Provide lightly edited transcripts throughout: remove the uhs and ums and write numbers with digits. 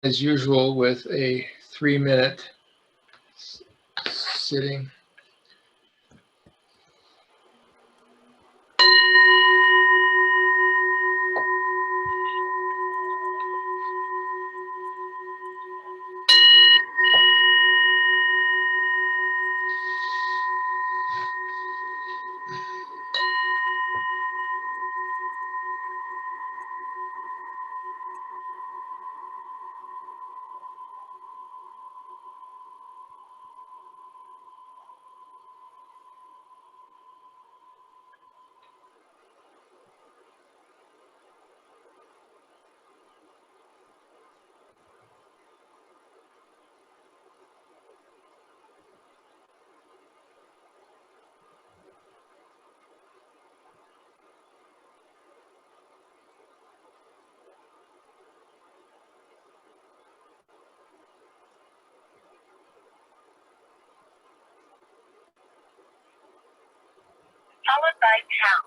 as usual, with a 3-minute sitting. Followed by pound.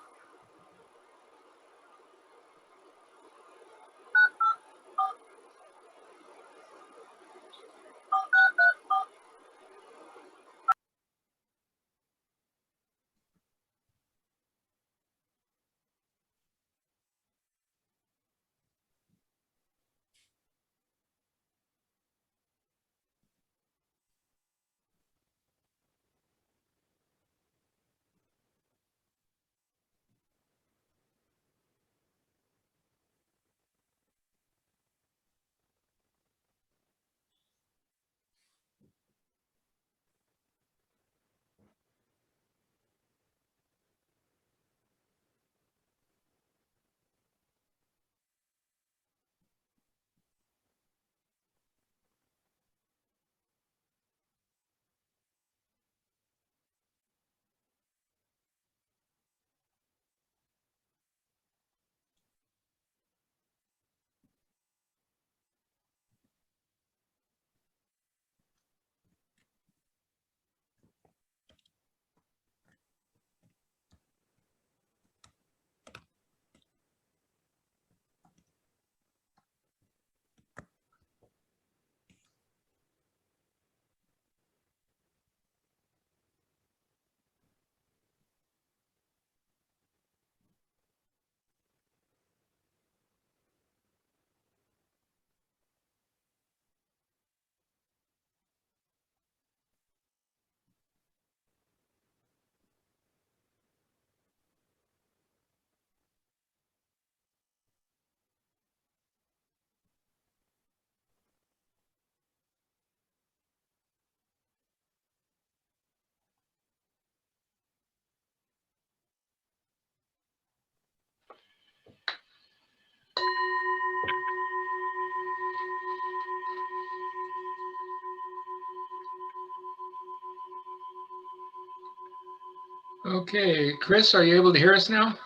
Okay, Chris, are you able to hear us now?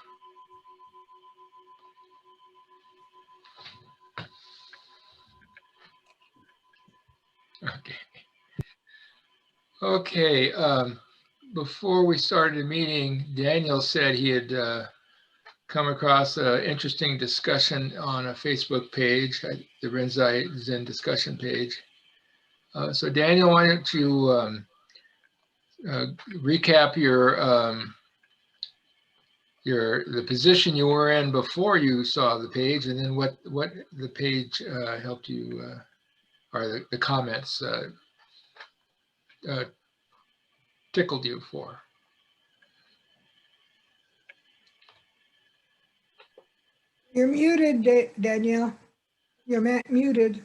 Okay. Okay. Before we started the meeting, Daniel said he had come across an interesting discussion on a Facebook page, the Rinzai Zen discussion page. So Daniel, why don't you recap the position you were in before you saw the page, and then what the page helped you, or the comments tickled you for. You're muted, Danielle. You're muted.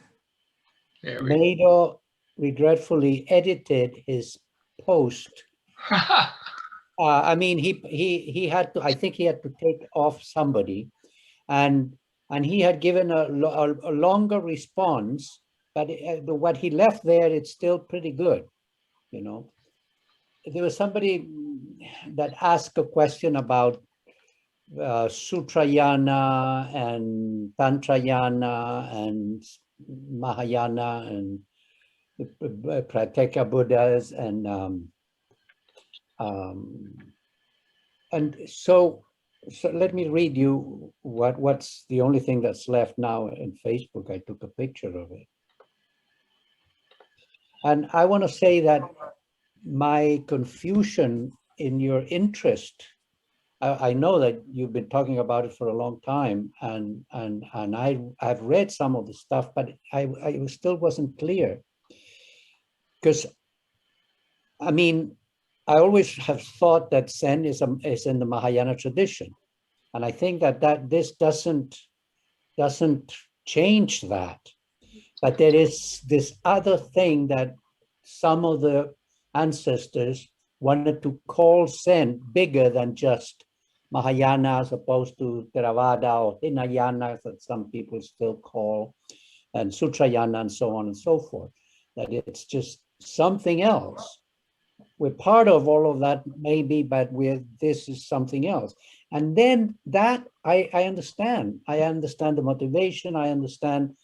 There we go. Mado regretfully edited his post. I mean, he had to. I think he had to take off somebody, and he had given a longer response. But what he left there, it's still pretty good. You know, there was somebody that asked a question about Sutrayana and Tantrayana and Mahayana and Pratyeka Buddhas and so let me read you what's the only thing that's left now in Facebook. I took a picture of it. And I want to say that my confusion in your interest, I know that you've been talking about it for a long time, and I've read some of the stuff, but I still wasn't clear. Because, I mean, I always have thought that Zen is in the Mahayana tradition. And I think that this doesn't change that. But there is this other thing that some of the ancestors wanted to call Zen bigger than just Mahayana, as opposed to Theravada or Hinayana, that some people still call, and Sutrayana, and so on and so forth. That it's just something else. We're part of all of that, maybe, but this is something else. And then that I understand. I understand the motivation. I understand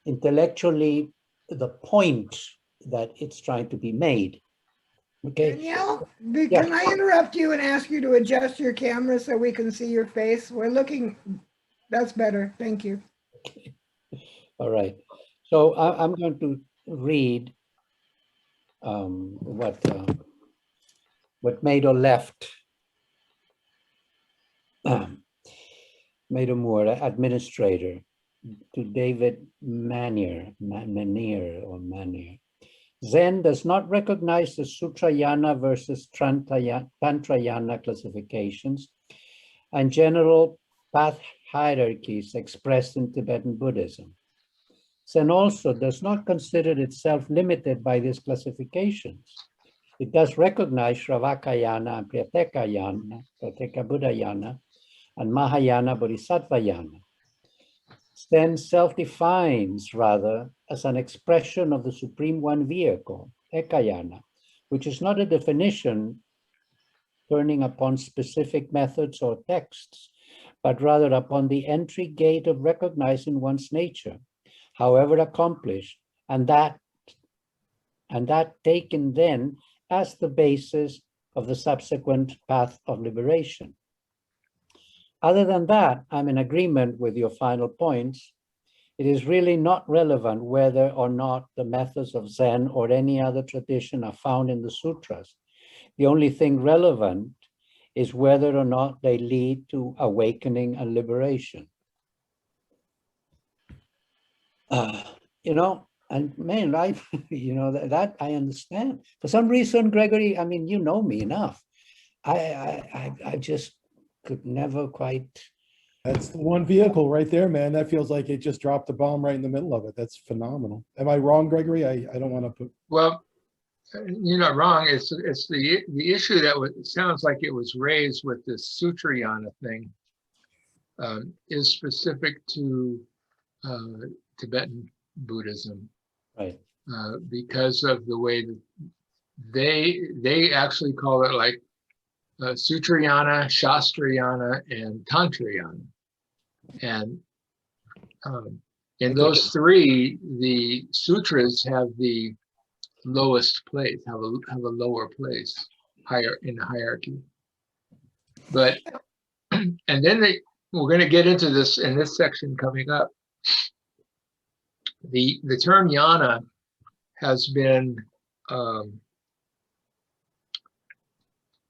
intellectually the point that it's trying to be made. Okay. Danielle, Yeah. can I interrupt you and ask you to adjust your camera so we can see your face? We're looking, that's better. Thank you. All right. So I'm going to read what Mado left. Mado Moore, administrator, to David Manier. Zen does not recognize the Sutrayana versus Tantrayana classifications and general path hierarchies expressed in Tibetan Buddhism. Zen also does not consider itself limited by these classifications. It does recognize Shravakayana and Pratyekayana, Pratyeka Buddhayana, and Mahayana Bodhisattvayana. Zen self-defines, rather, as an expression of the Supreme One vehicle, Ekayana, which is not a definition turning upon specific methods or texts, but rather upon the entry gate of recognizing one's nature, however accomplished, and that taken then as the basis of the subsequent path of liberation. Other than that, I'm in agreement with your final points. It is really not relevant whether or not the methods of Zen or any other tradition are found in the sutras. The only thing relevant is whether or not they lead to awakening and liberation. You know, and man, you know, that I understand. For some reason, Gregory, I mean, you know me enough. I just could never quite. That's the one vehicle right there, man. That feels like it just dropped the bomb right in the middle of it. That's phenomenal. Am I wrong, Gregory? I don't want to put. Well, you're not wrong. It's the issue that sounds like it was raised with this Sutrayana thing is specific to Tibetan Buddhism, Right. because of the way that they actually call it like Sutrayana, Shastrayana, and Tantrayana, and in those three, the sutras have the lowest place, have a lower place, higher in the hierarchy. But and then we're going to get into this in this section coming up. The term yana has been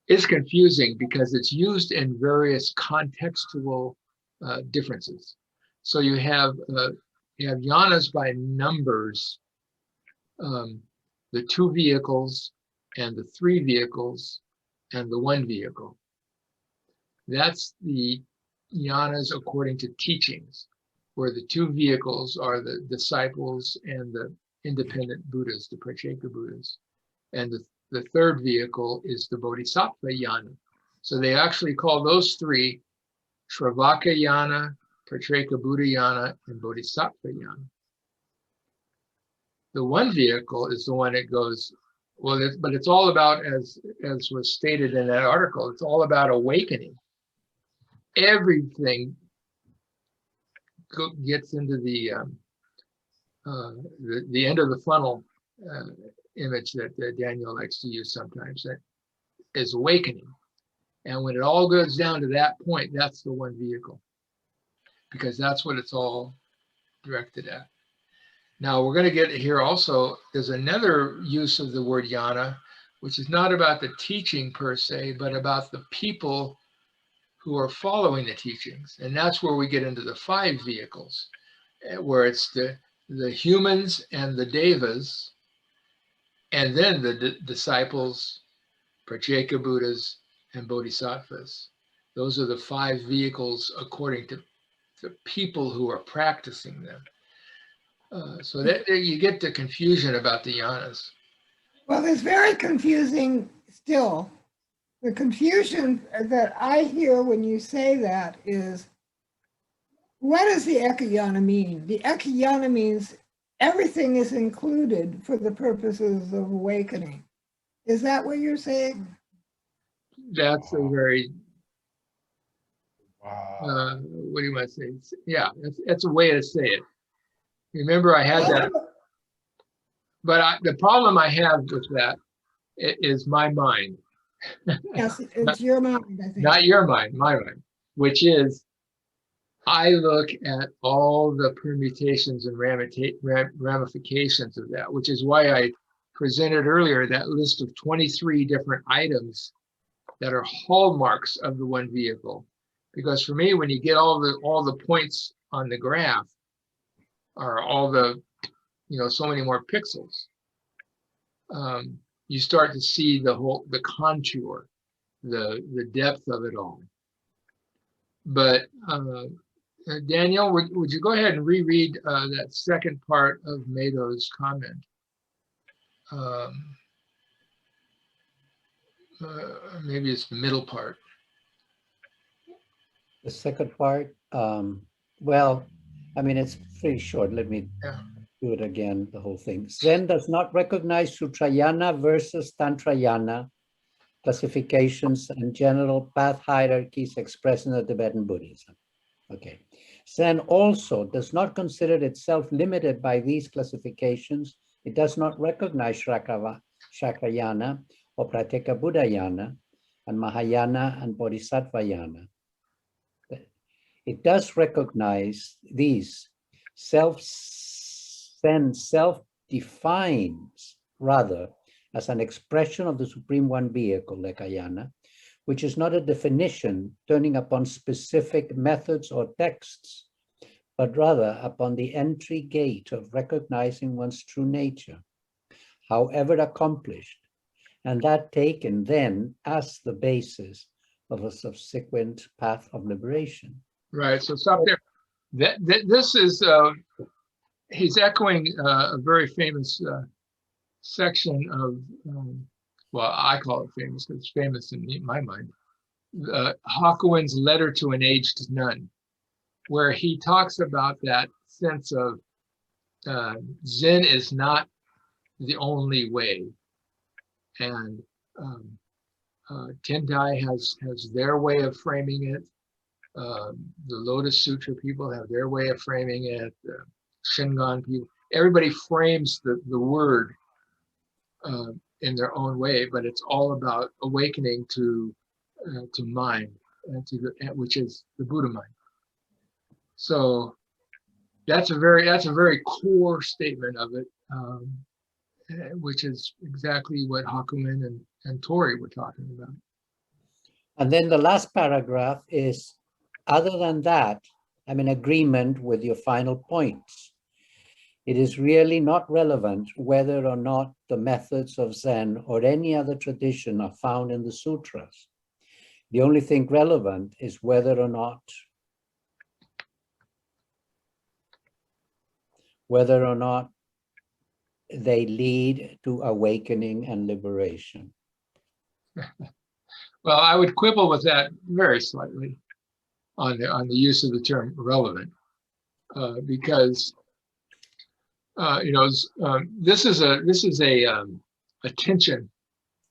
is confusing because it's used in various contextual differences. So you have yanas by numbers, the 2 vehicles and the 3 vehicles and the 1 vehicle. That's the yanas according to teachings, where the 2 vehicles are the disciples and the independent Buddhas, the Pratyeka Buddhas. And the 3rd vehicle is the Bodhisattva yana. So they actually call those 3 Shravaka yana, Pratyeka Buddha yana, and Bodhisattva yana. The 1 vehicle is the one that goes, well, but it's all about, as was stated in that article, it's all about awakening. Everything gets into the end of the funnel image that Daniel likes to use sometimes, that is awakening. And when it all goes down to that point, that's the 1 vehicle, because that's what it's all directed at. Now we're going to get here also, there's another use of the word yana, which is not about the teaching per se, but about the people who are following the teachings. And that's where we get into the 5 vehicles, where it's the humans and the devas, and then the disciples, Pratyeka Buddhas, and Bodhisattvas. Those are the 5 vehicles according to the people who are practicing them. So that you get the confusion about the yanas. Well, it's very confusing still. The confusion that I hear when you say that is, what does the ekayana mean? The ekayana means everything is included for the purposes of awakening. Is that what you're saying? That's a very, Wow. what do you want to say? Yeah, that's a way to say it. Remember, I had that, but the problem I have with that is my mind. Yes, it's your mind, I think. Not your mind, my mind, which is I look at all the permutations and ramifications of that, which is why I presented earlier that list of 23 different items that are hallmarks of the one vehicle. Because for me, when you get all the points on the graph, or all the, so many more pixels, you start to see the contour, the depth of it all. But Daniel, would you go ahead and reread that second part of Mado's comment? Maybe it's the middle part. The second part, well, I mean, it's pretty short. Let me do it again, the whole thing. Zen does not recognize Sutrayana versus Tantrayana classifications and general path hierarchies expressed in the Tibetan Buddhism. Okay. Zen also does not consider itself limited by these classifications. It does not recognize Shakrayana or Pratyeka Buddhayana and Mahayana and Bodhisattvayana. It does recognize these. Zen self-defines rather as an expression of the Supreme One vehicle, Ekayana, which is not a definition turning upon specific methods or texts, but rather upon the entry gate of recognizing one's true nature, however accomplished, and that taken then as the basis of a subsequent path of liberation. Right, so stop there. This is, he's echoing a very famous section of, well, I call it famous because it's famous in my mind, Hakuin's Letter to an Aged Nun, where he talks about that sense of Zen is not the only way. And Tendai has their way of framing it. The Lotus Sutra people have their way of framing it. Shingon people, everybody frames the word in their own way, but it's all about awakening to mind, which is the Buddha mind. So that's a very core statement of it, which is exactly what Hakuin and Tori were talking about. And then the last paragraph is, other than that, I'm in agreement with your final points. It is really not relevant whether or not the methods of Zen or any other tradition are found in the sutras. The only thing relevant is whether or not they lead to awakening and liberation. Well, I would quibble with that very slightly on the use of the term relevant, because this is a tension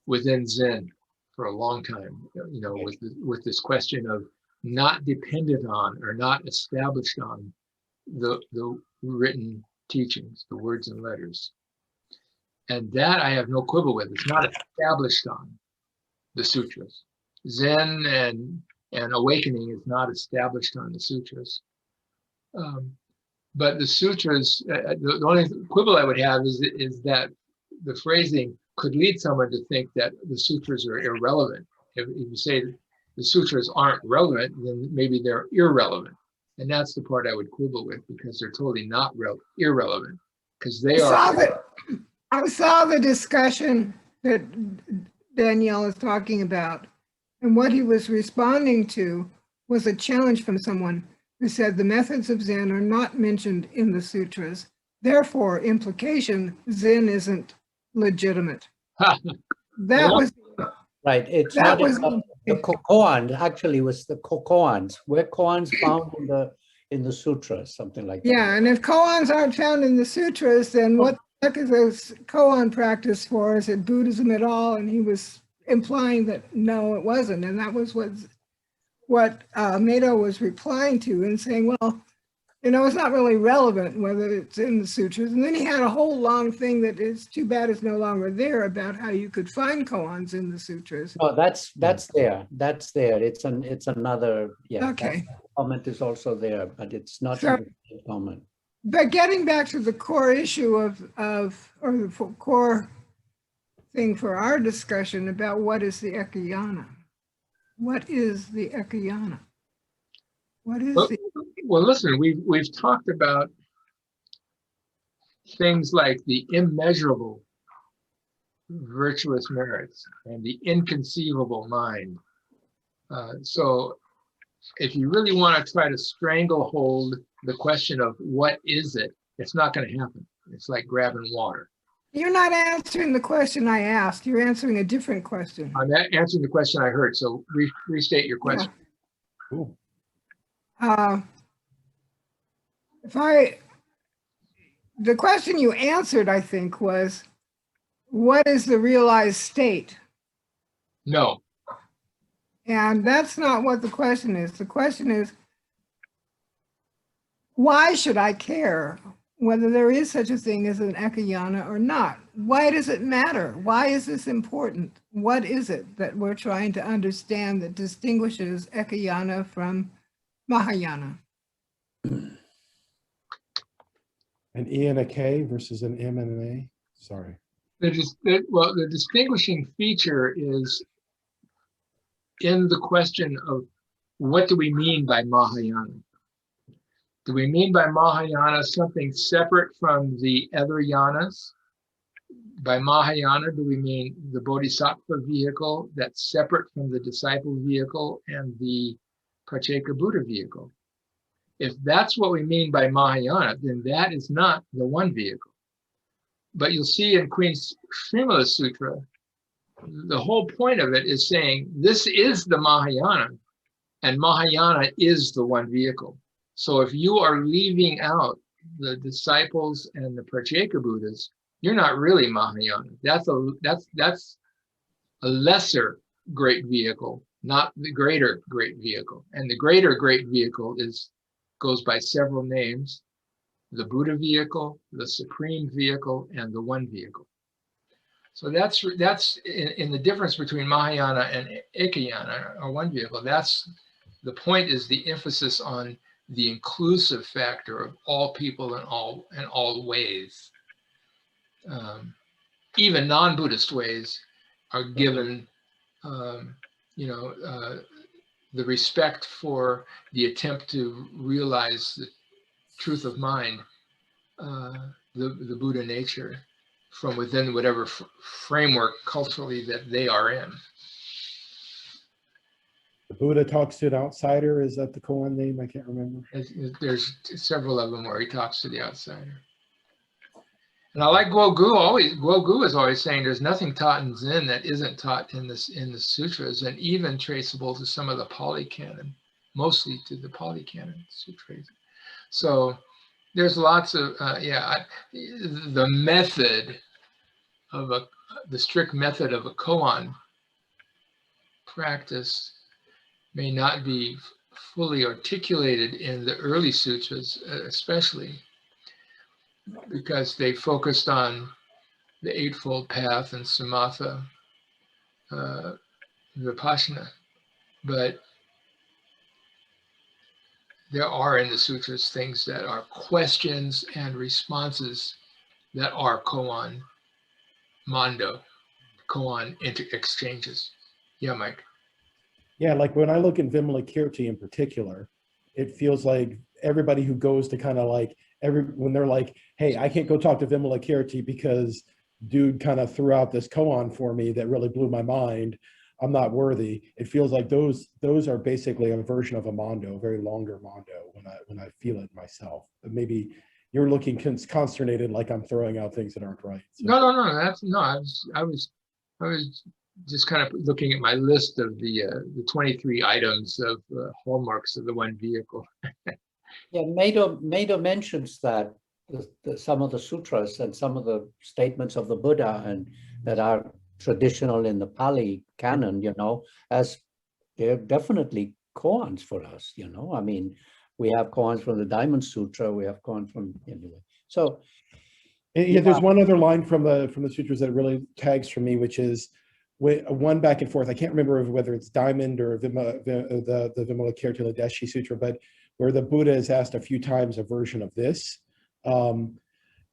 within Zen for a long time. With this question of not dependent on or not established on the written teachings, the words and letters, and that I have no quibble with. It's not established on the sutras. Zen and awakening is not established on the sutras. But the sutras, the only quibble I would have is that the phrasing could lead someone to think that the sutras are irrelevant. If you say the sutras aren't relevant, then maybe they're irrelevant. And that's the part I would quibble with, because they're totally not irrelevant, because they are. I saw the discussion that Danielle is talking about, and what he was responding to was a challenge from someone who said the methods of Zen are not mentioned in the sutras. Therefore, implication, Zen isn't legitimate. That was Right. It's that not was the koans. Actually, was the koans. Were koans found in the sutras, something like that? yeah. And if koans aren't found in the sutras, then what the heck is this koan practice for? Is it Buddhism at all? And he was implying that no, it wasn't, and that was what Mado was replying to and saying, well, you know, it's not really relevant whether it's in the sutras. And then he had a whole long thing that is too bad it's no longer there about how you could find koans in the sutras. Oh, that's there. That's there. It's another, yeah. Okay. That comment is also there, but it's not So- in the comment. But getting back to the core issue or the core thing for our discussion about what is the ekayana? What is the ekayana? What is the Well, listen, we've talked about things like the immeasurable virtuous merits and the inconceivable mind. So if you really want to try to stranglehold the question of what is it, it's not going to happen. It's like grabbing water. You're not answering the question I asked. You're answering a different question. I'm answering the question I heard, so restate your question. Cool. The question you answered, I think, was, what is the realized state? No. And that's not what the question is. The question is, why should I care whether there is such a thing as an ekayana or not? Why does it matter? Why is this important? What is it that we're trying to understand that distinguishes ekayana from Mahayana? An E and a K versus an M and an A. Sorry. The distinguishing feature is in the question of what do we mean by Mahayana? Do we mean by Mahayana something separate from the other yanas? By Mahayana, do we mean the Bodhisattva vehicle that's separate from the disciple vehicle and the Pratyeka Buddha vehicle? If that's what we mean by Mahayana, then that is not the one vehicle. But you'll see in Queen Srimala Sutra, the whole point of it is saying this is the Mahayana, and Mahayana is the one vehicle. So if you are leaving out the disciples and the Pratyeka Buddhas, you're not really Mahayana. That's a lesser great vehicle, not the greater great vehicle. And the greater great vehicle goes by several names: the Buddha vehicle, the supreme vehicle, and the one vehicle. So that's in the difference between Mahayana and Ekayana, or one vehicle. That's the point, is the emphasis on the inclusive factor of all people in all ways. Even non-Buddhist ways are given, the respect for the attempt to realize the truth of mind, the Buddha nature, from within whatever framework culturally that they are in. The Buddha talks to an outsider. Is that the koan name? I can't remember. There's several of them where he talks to the outsider. And I like Guo is always saying there's nothing taught in Zen that isn't taught in the sutras, and even traceable to some of the Pali Canon, mostly to the Pali Canon sutras. So there's lots of, the method of the strict method of a koan practice may not be fully articulated in the early sutras, especially because they focused on the Eightfold Path and Samatha, Vipassana. But there are in the sutras things that are questions and responses that are koan mondo, koan exchanges. Yeah, Mike. Yeah, like when I look at Vimalakirti in particular, it feels like everybody who goes to kind of like when they're like, hey, I can't go talk to Vimalakirti because dude kind of threw out this koan for me that really blew my mind. I'm not worthy. It feels like those are basically a version of a mondo, a very longer mondo when I feel it myself. But maybe you're looking consternated like I'm throwing out things that aren't right. So. No. That's no. I was just kind of looking at my list of the 23 items of hallmarks of the one vehicle. Yeah, Mado mentions that some of the sutras and some of the statements of the Buddha and that are traditional in the Pali canon, you know, as they're definitely koans for us, you know. I mean, we have koans from the Diamond Sutra, we have koans from anyway. So yeah, there's one other line from the sutras that really tags for me, which is one back and forth. I can't remember whether it's Diamond or the Vimalakirti Sutra, but where the Buddha is asked a few times a version of this. The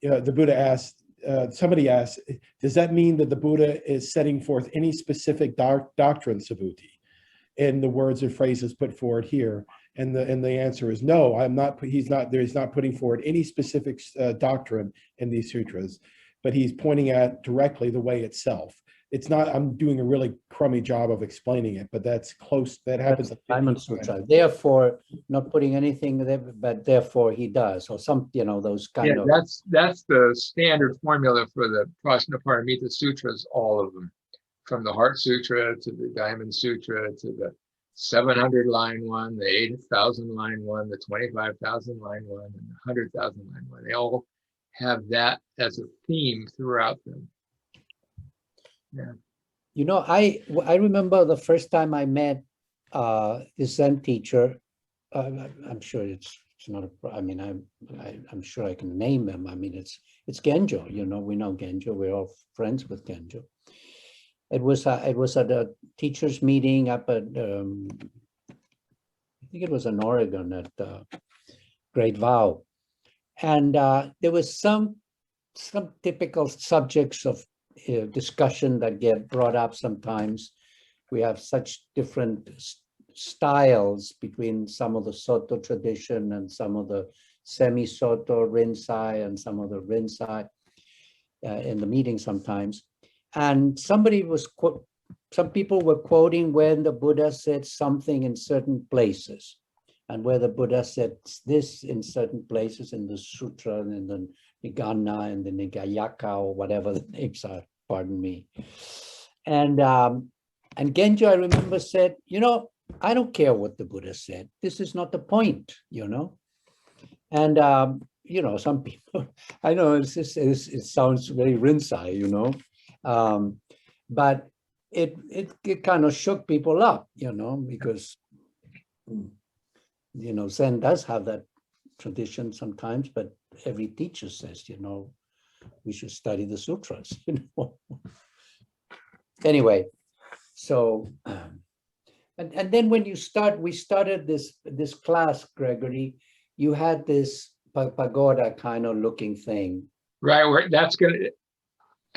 Buddha asked, somebody asked, does that mean that the Buddha is setting forth any specific doctrine, Subhuti? In the words or phrases put forward here, and the answer is no. I'm not. He's not putting forward any specific doctrine in these sutras, but he's pointing at directly the way itself. It's not. I'm doing a really crummy job of explaining it, but that's close. That happens. Diamond Sutra. Therefore, not putting anything there, but therefore he does, or some, you know, those kind of. That's the standard formula for the Prajnaparamita Sutras, all of them. From the Heart Sutra to the Diamond Sutra to the 700 line one, the 8,000 line one, the 25,000 line one, and the 100,000 line one. They all have that as a theme throughout them. Yeah. You know, I remember the first time I met this Zen teacher. I'm sure it's not a. I mean, I'm sure I can name him. I mean, it's Genjo. You know, we know Genjo. We're all friends with Genjo. It was at a teachers meeting up at I think it was in Oregon at Great Vow, and there was some typical subjects of discussion that get brought up sometimes. We have such different styles between some of the Soto tradition and some of the semi-Soto Rinzai and some of the Rinzai in the meeting sometimes. And some people were quoting when the Buddha said something in certain places, and where the Buddha said this in certain places in the sutra and in the Nigana and the Nigayaka or whatever the names are, pardon me. And Genjo, I remember, said, you know, I don't care what the Buddha said. This is not the point, you know. And you know, some people, I know it sounds very Rinzai, you know. But it kind of shook people up, you know, because, you know, Zen does have that tradition sometimes, but every teacher says, you know, we should study the sutras, you know. Anyway, so, and then when we started this class, Gregory, you had this pagoda kind of looking thing. Right, that's gonna.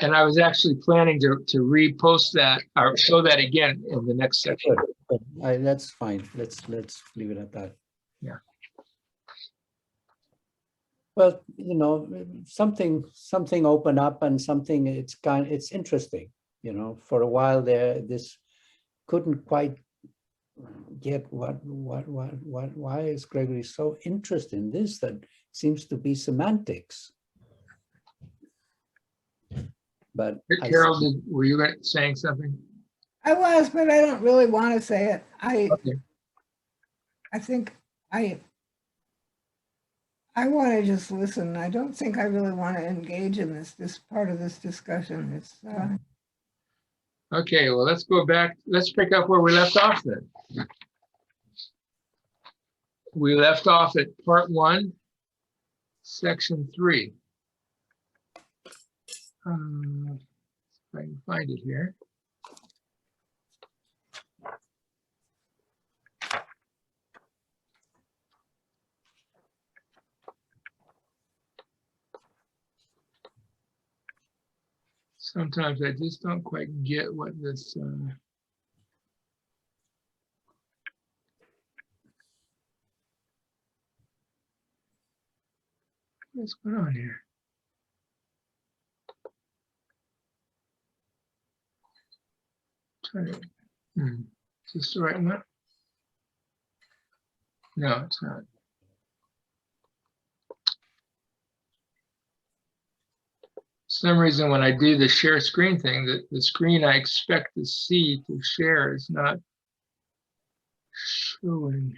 And I was actually planning to repost that or show that again in the next section. That's fine. Let's leave it at that. Yeah. Well, you know, something opened up and something. It's interesting. You know, for a while there, this couldn't quite get why is Gregory so interested in this? That seems to be semantics. But Carol, were you saying something? I was, but I don't really want to say it. Okay. I think I want to just listen. I don't think I really want to engage in this part of this discussion. It's Okay, well, let's go back. Let's pick up where we left off then. We left off at part 1, section 3. If I can find it here. Sometimes I just don't quite get what this, what's going on here? Try to, is this the right one? No, it's not. For some reason, when I do the share screen thing, the screen I expect to see to share is not showing.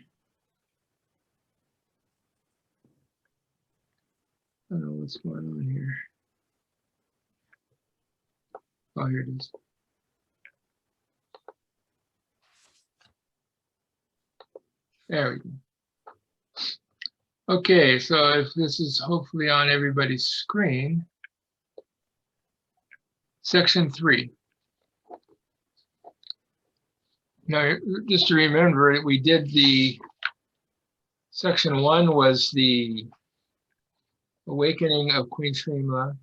I don't know what's going on here. Oh, here it is. There we go. Okay, so if this is hopefully on everybody's screen, section 3. Now, just to remember, we did the section 1 was the awakening of Queen Srimala.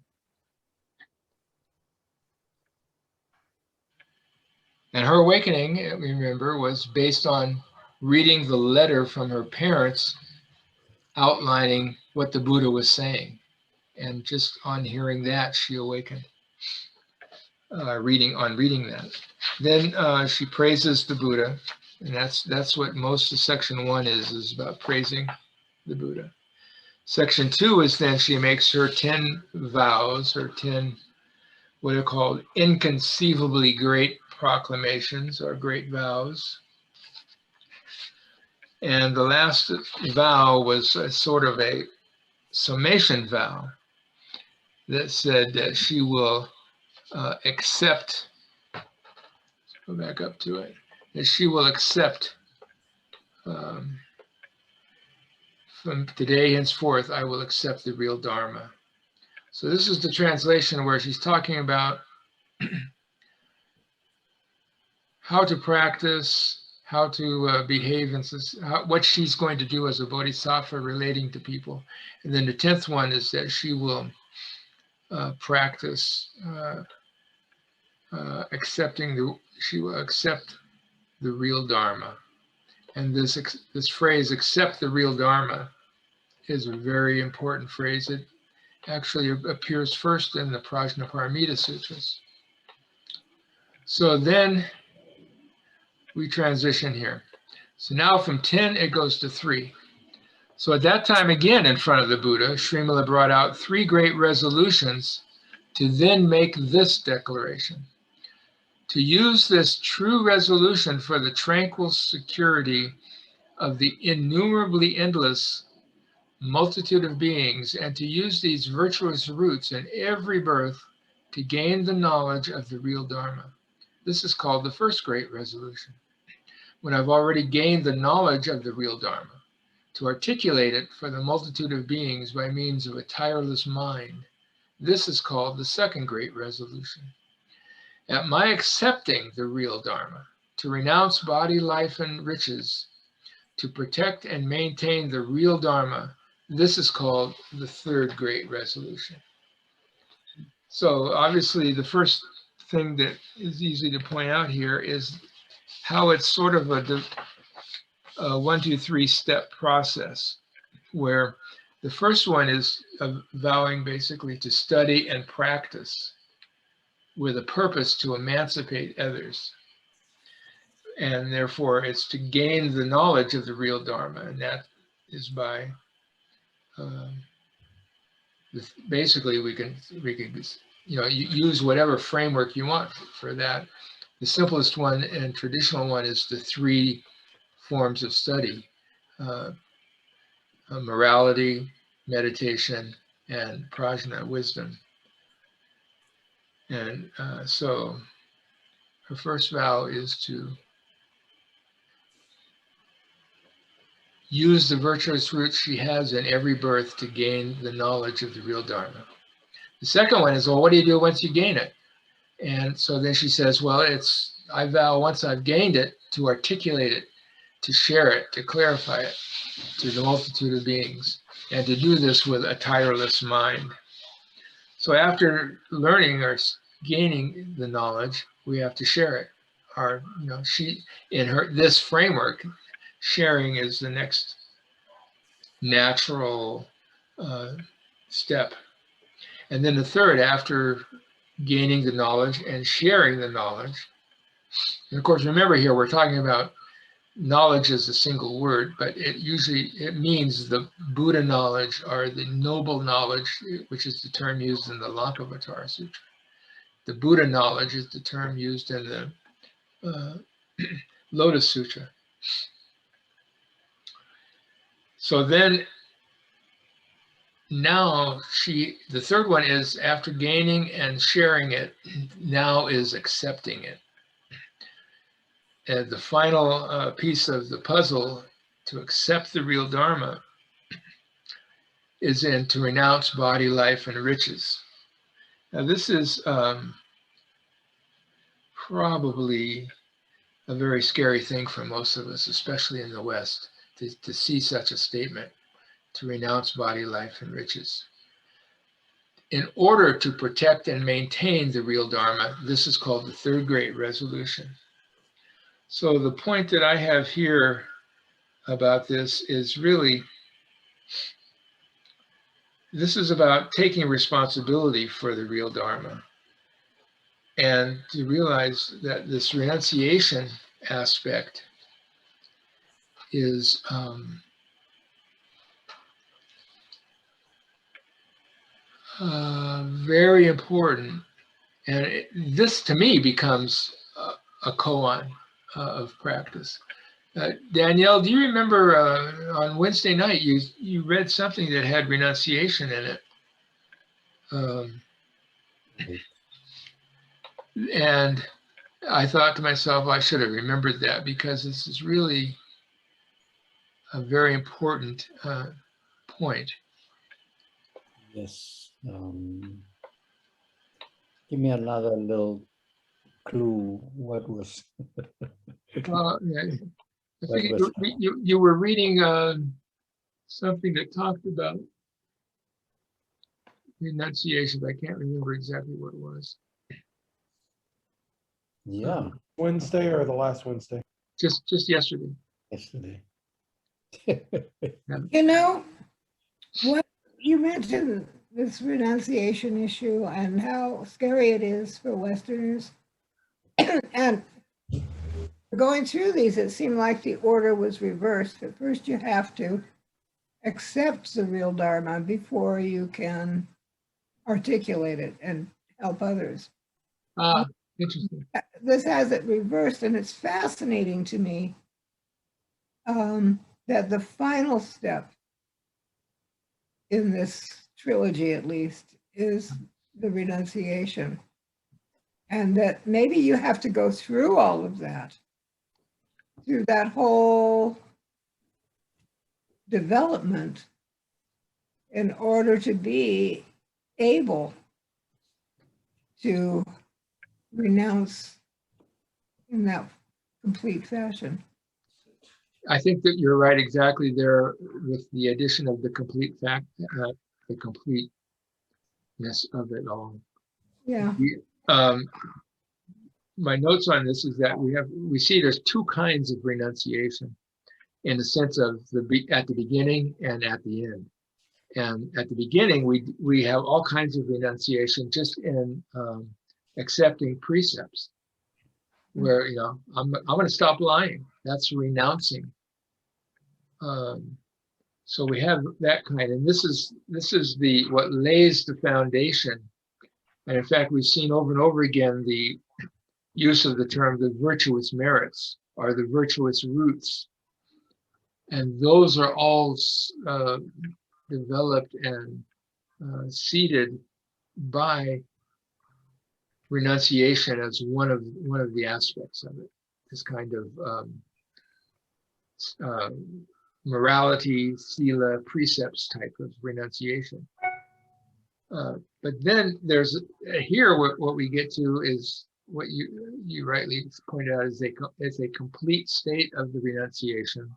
And her awakening, remember, was based on reading the letter from her parents outlining what the Buddha was saying. And just on hearing that, she awakened, reading that. Then she praises the Buddha, and that's what most of section 1 is about praising the Buddha. Section 2 is then she makes her 10 vows, her 10 what are called inconceivably great proclamations or great vows. And the last vow was a sort of a summation vow that said that she will accept, go back up to it, that she will accept from today henceforth, I will accept the real Dharma. So this is the translation where she's talking about how to practice, how to behave, and what she's going to do as a bodhisattva relating to people. And then the 10th one is that she will practice she will accept the real Dharma. And this phrase, accept the real Dharma, is a very important phrase. It actually appears first in the Prajnaparamita Sutras. So then we transition here. So now from 10, it goes to 3. So at that time, again, in front of the Buddha, Srimala brought out 3 great resolutions to then make this declaration. To use this true resolution for the tranquil security of the innumerably endless multitude of beings, and to use these virtuous roots in every birth to gain the knowledge of the real Dharma. This is called the first great resolution. When I've already gained the knowledge of the real Dharma, to articulate it for the multitude of beings by means of a tireless mind. This is called the second great resolution. At my accepting the real Dharma, to renounce body, life, and riches, to protect and maintain the real Dharma, this is called the third great resolution. So obviously the first thing that is easy to point out here is how it's sort of a 1, 2, 3 step process, where the first one is vowing basically to study and practice with a purpose to emancipate others. And therefore it's to gain the knowledge of the real Dharma, and that is by basically we can use whatever framework you want for that. The simplest one and traditional one is the 3 forms of study: morality, meditation, and prajna, wisdom. And so her first vow is to use the virtuous roots she has in every birth to gain the knowledge of the real Dharma. The second one is, well, what do you do once you gain it? And so then she says, well, I vow once I've gained it to articulate it, to share it, to clarify it to the multitude of beings, and to do this with a tireless mind. So after learning or gaining the knowledge, we have to share it. Our, she, in this framework, sharing is the next natural step. And then the third, after gaining the knowledge and sharing the knowledge. And of course, remember here, we're talking about knowledge as a single word, but it means the Buddha knowledge or the noble knowledge, which is the term used in the Lankavatara Sutra. The Buddha knowledge is the term used in the Lotus Sutra. So then now the third one is after gaining and sharing it, now is accepting it. And the final piece of the puzzle to accept the real Dharma is in to renounce body, life, and riches. Now this is probably a very scary thing for most of us, especially in the West, to see such a statement, to renounce body, life, and riches. In order to protect and maintain the real Dharma, this is called the third great resolution. So the point that I have here about this is really, this is about taking responsibility for the real Dharma and to realize that this renunciation aspect is very important. And this to me becomes a koan of practice. Danielle, do you remember on Wednesday night you read something that had renunciation in it? And I thought to myself, I should have remembered that, because this is really a very important point. Yes. Give me another little clue. What was? Well, yeah, I think you were reading something that talked about renunciation, but I can't remember exactly what it was. Yeah, Wednesday or the last Wednesday? Just yesterday. yesterday. You know, what you mentioned this renunciation issue and how scary it is for Westerners. And going through these, it seemed like the order was reversed. At first, you have to accept the real Dharma before you can articulate it and help others. Interesting. This has it reversed, and it's fascinating to me that the final step in this trilogy, at least, is the renunciation. And that maybe you have to go through all of that, through that whole development in order to be able to renounce in that complete fashion. I think that you're right exactly there with the addition of the complete fact, the completeness of it all. Yeah. My notes on this is that we see there's two kinds of renunciation, in the sense of at the beginning and at the end. And at the beginning, we have all kinds of renunciation just in accepting precepts, where I'm going to stop lying. That's renouncing. So we have that kind, and this is what lays the foundation. And in fact, we've seen over and over again the use of the term the virtuous merits or the virtuous roots, and those are all developed and seeded by renunciation as one of the aspects of it. This kind of morality, sila, precepts type of renunciation. But then there's here what we get to is what you rightly pointed out is a complete state of the renunciation.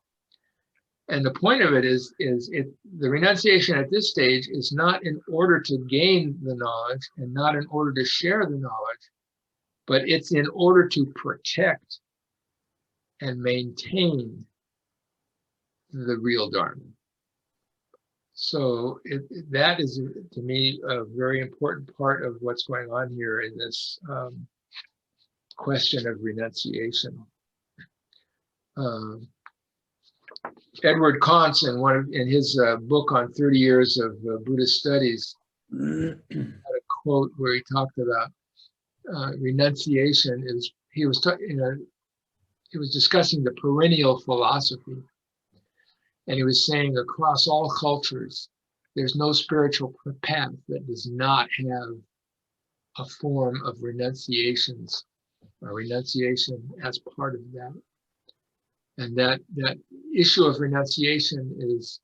And the point of it is the renunciation at this stage is not in order to gain the knowledge and not in order to share the knowledge, but it's in order to protect and maintain the real Dharma. So that is, to me, a very important part of what's going on here in this question of renunciation. Edward Kantz, in his book on 30 years of Buddhist studies, had a quote where he talked about renunciation. He was discussing the perennial philosophy, and he was saying across all cultures, there's no spiritual path that does not have a form of renunciations or renunciation as part of that. And that issue of renunciation is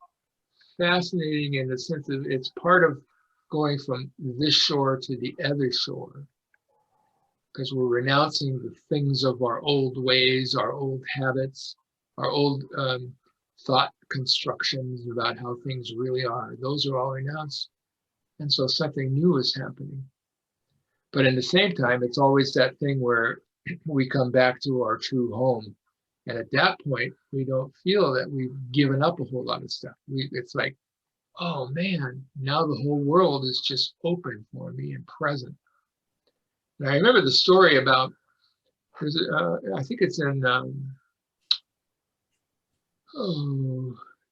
fascinating in the sense that it's part of going from this shore to the other shore, because we're renouncing the things of our old ways, our old habits, our old thought constructions about how things really are. Those are all renounced. And so something new is happening. But in the same time, it's always that thing where we come back to our true home. And at that point, we don't feel that we've given up a whole lot of stuff. It's like, oh man, now the whole world is just open for me and present. And I remember the story about, I think it's in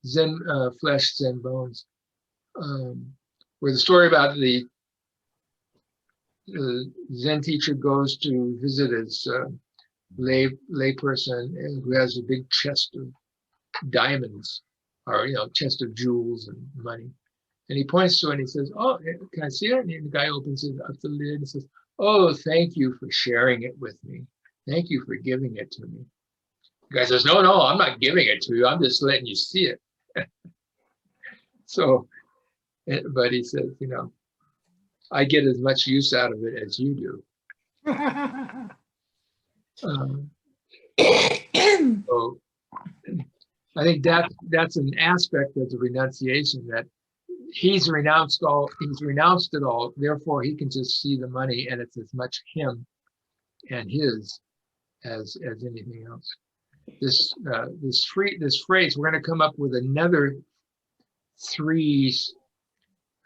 Zen Flesh, Zen Bones, where the story about the Zen teacher goes to visit his lay person who has a big chest of diamonds, or chest of jewels and money, and he points to it and he says, "Oh, can I see it?" And the guy opens it up the lid and says, "Oh, thank you for sharing it with me. Thank you for giving it to me." The guy says, "No, I'm not giving it to you. I'm just letting you see it." So, but he says, I get as much use out of it as you do. So I think that's an aspect of the renunciation, that he's renounced it all, therefore he can just see the money and it's as much him and his as anything else. This phrase, we're going to come up with another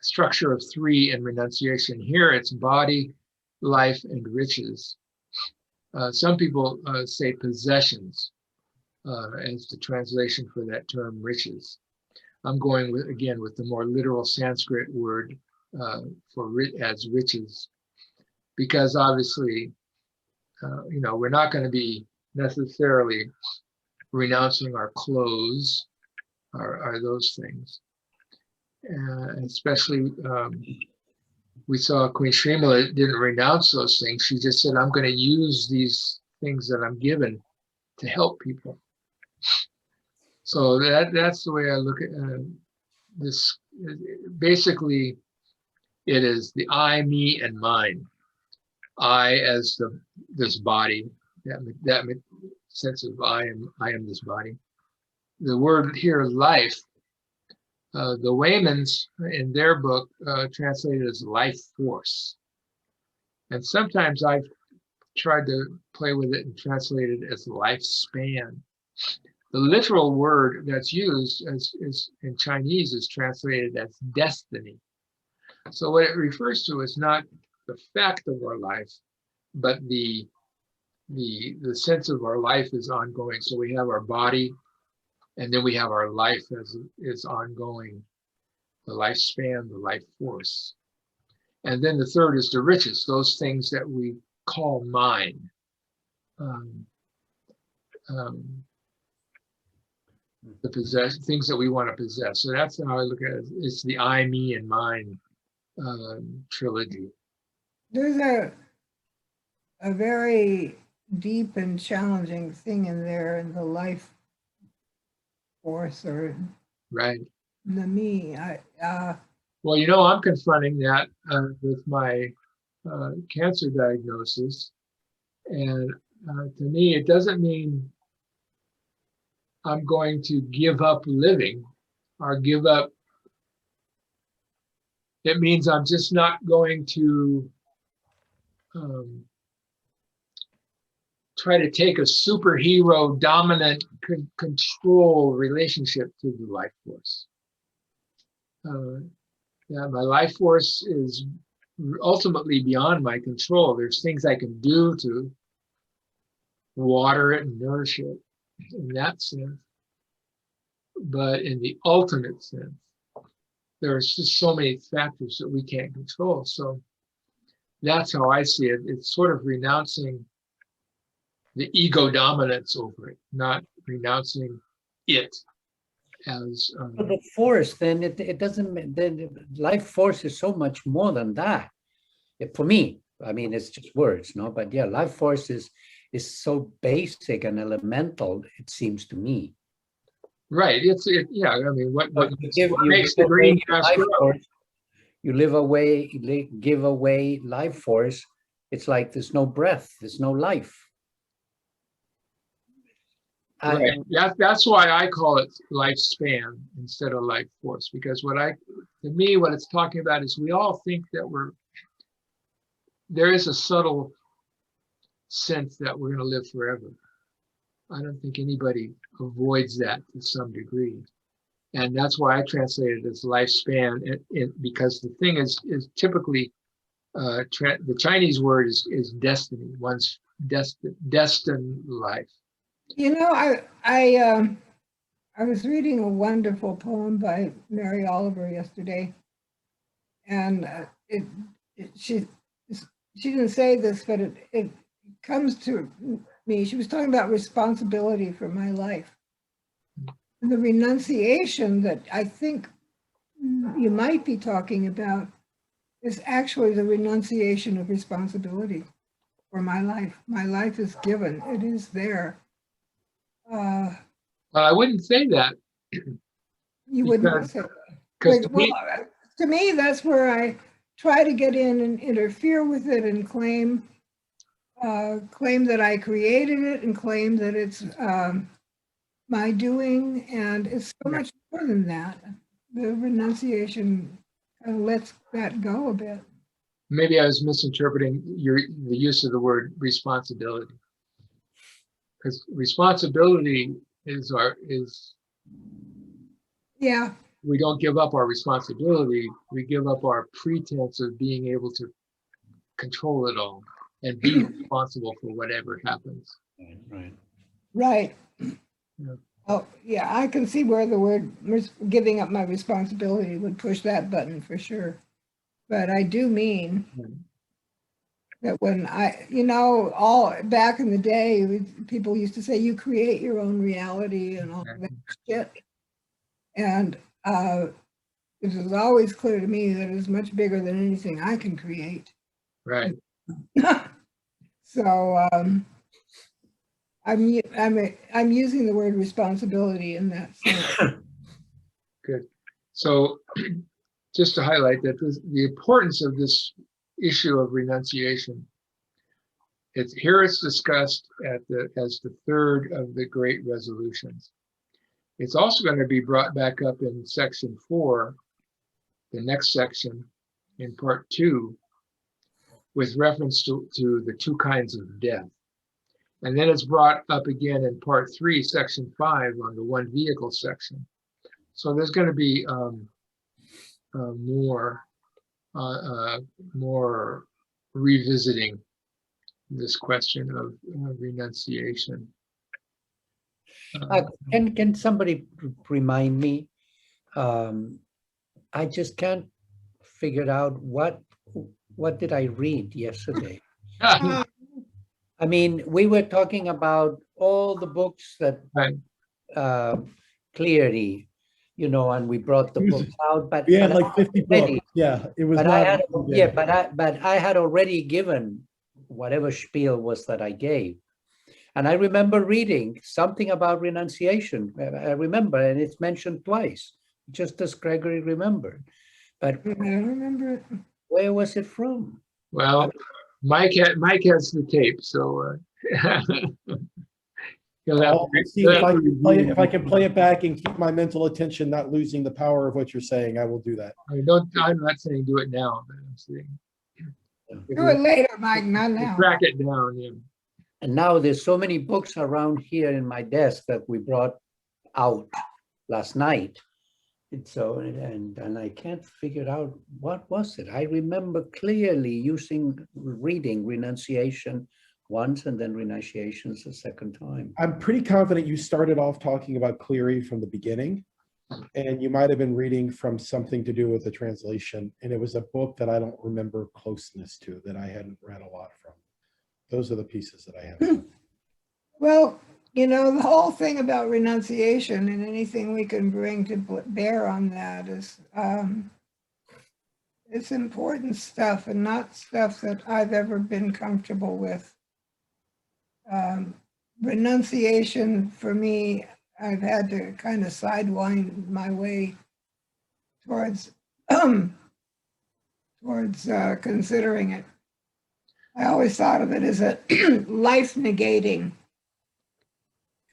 structure of three in renunciation. Here it's body, life, and riches. Some people say possessions as the translation for that term, riches. I'm going with the more literal Sanskrit word as riches, because obviously, we're not going to be necessarily renouncing our clothes or those things. Especially, we saw Queen Srimala didn't renounce those things. She just said, I'm going to use these things that I'm given to help people. So that's the way I look at this. Basically, it is the I, me, and mine. I as this body, that sense of I am this body. The word here, life, the Waymans in their book translated as life force. And sometimes I've tried to play with it and translate it as lifespan. The literal word that's used is in Chinese is translated as destiny. So what it refers to is not the fact of our life, but the sense of our life is ongoing. So we have our body, and then we have our life as is ongoing, the lifespan, the life force. And then the third is the riches, those things that we call mine. The things that we want to possess. So that's how I look at it. It's the I, me, and mine trilogy. There's a very deep and challenging thing in there in the life force, or right, the me. Well, I'm confronting that with my cancer diagnosis, and to me, it doesn't mean I'm going to give up living or give up, it means I'm just not going to try to take a superhero dominant control relationship to the life force. Yeah, my life force is ultimately beyond my control. There's things I can do to water it and nourish it in that sense. But in the ultimate sense, there's just so many factors that we can't control. So that's how I see it. It's sort of renouncing the ego dominance over it, not renouncing it as The force, then it doesn't, then life force is so much more than that. For me, I mean, it's just words, no? But yeah, life force is so basic and elemental, it seems to me. right. Yeah. I mean, what You makes give the green away grass life grow? force, you give away life force, it's like there's no breath, there's no life. Right. That's why I call it lifespan instead of life force, because to me, what it's talking about is we all think that there is a subtle sense that we're going to live forever. I don't think anybody avoids that to some degree. And that's why I translate it as lifespan, because the thing is typically, the Chinese word is destiny, one's destined life. You know, I was reading a wonderful poem by Mary Oliver yesterday, and she didn't say this, but it comes to me. She was talking about responsibility for my life. And the renunciation that I think you might be talking about is actually the renunciation of responsibility for my life. My life is given, it is there. Well, I wouldn't say that. You wouldn't say that. Because To me, that's where I try to get in and interfere with it and claim that I created it and claim that it's my doing, and it's so much more than that. The renunciation kind of lets that go a bit. maybe I was misinterpreting the use of the word responsibility. Because responsibility is Yeah. we don't give up our responsibility, we give up our pretense of being able to control it all and be responsible for whatever happens. Right. Yeah. Oh, yeah, I can see where the word giving up my responsibility would push that button for sure. But I do mean that when all back in the day, people used to say you create your own reality and all that shit. And it is always clear to me that it's much bigger than anything I can create. Right. So I'm using the word responsibility in that sense. Good. So just to highlight that the importance of this issue of renunciation, it's discussed as the third of the great resolutions. It's also going to be brought back up in section 4, the next section in part 2, with reference to the 2 kinds of death. And then it's brought up again in part 3, section 5, on the one vehicle section. So there's going to be more revisiting this question of renunciation. Can somebody remind me? I just can't figure out what did I read yesterday. I mean, we were talking about all the books that Right. clearly, and we brought the books out, but We had like 50 books. Yeah, it was not. But I had already given whatever spiel was that I gave. And I remember reading something about renunciation. I remember, and it's mentioned twice, just as Gregory remembered. But I don't remember it. where was it from? Well, Mike has the tape, so He'll have I'll see he'll if have I to can play it, review. if I can play it back and keep my mental attention, not losing the power of what you're saying. I will do that. I mean, don't, I'm not saying do it now, but I'm saying. Do it later, Mike, not now. Track it down, yeah. And now there's so many books around here in my desk that we brought out last night. And so, and I can't figure out what was it. I remember clearly reading renunciation once and then renunciations a second time. I'm pretty confident you started off talking about Cleary from the beginning, and you might have been reading from something to do with the translation, and it was a book that I don't remember closeness to, that I hadn't read a lot from. Those are the pieces that I have. Well, you know, the whole thing about renunciation and anything we can bring to bear on that is, it's important stuff and not stuff that I've ever been comfortable with. Renunciation for me, I've had to kind of sidewind my way towards considering it. I always thought of it as a life negating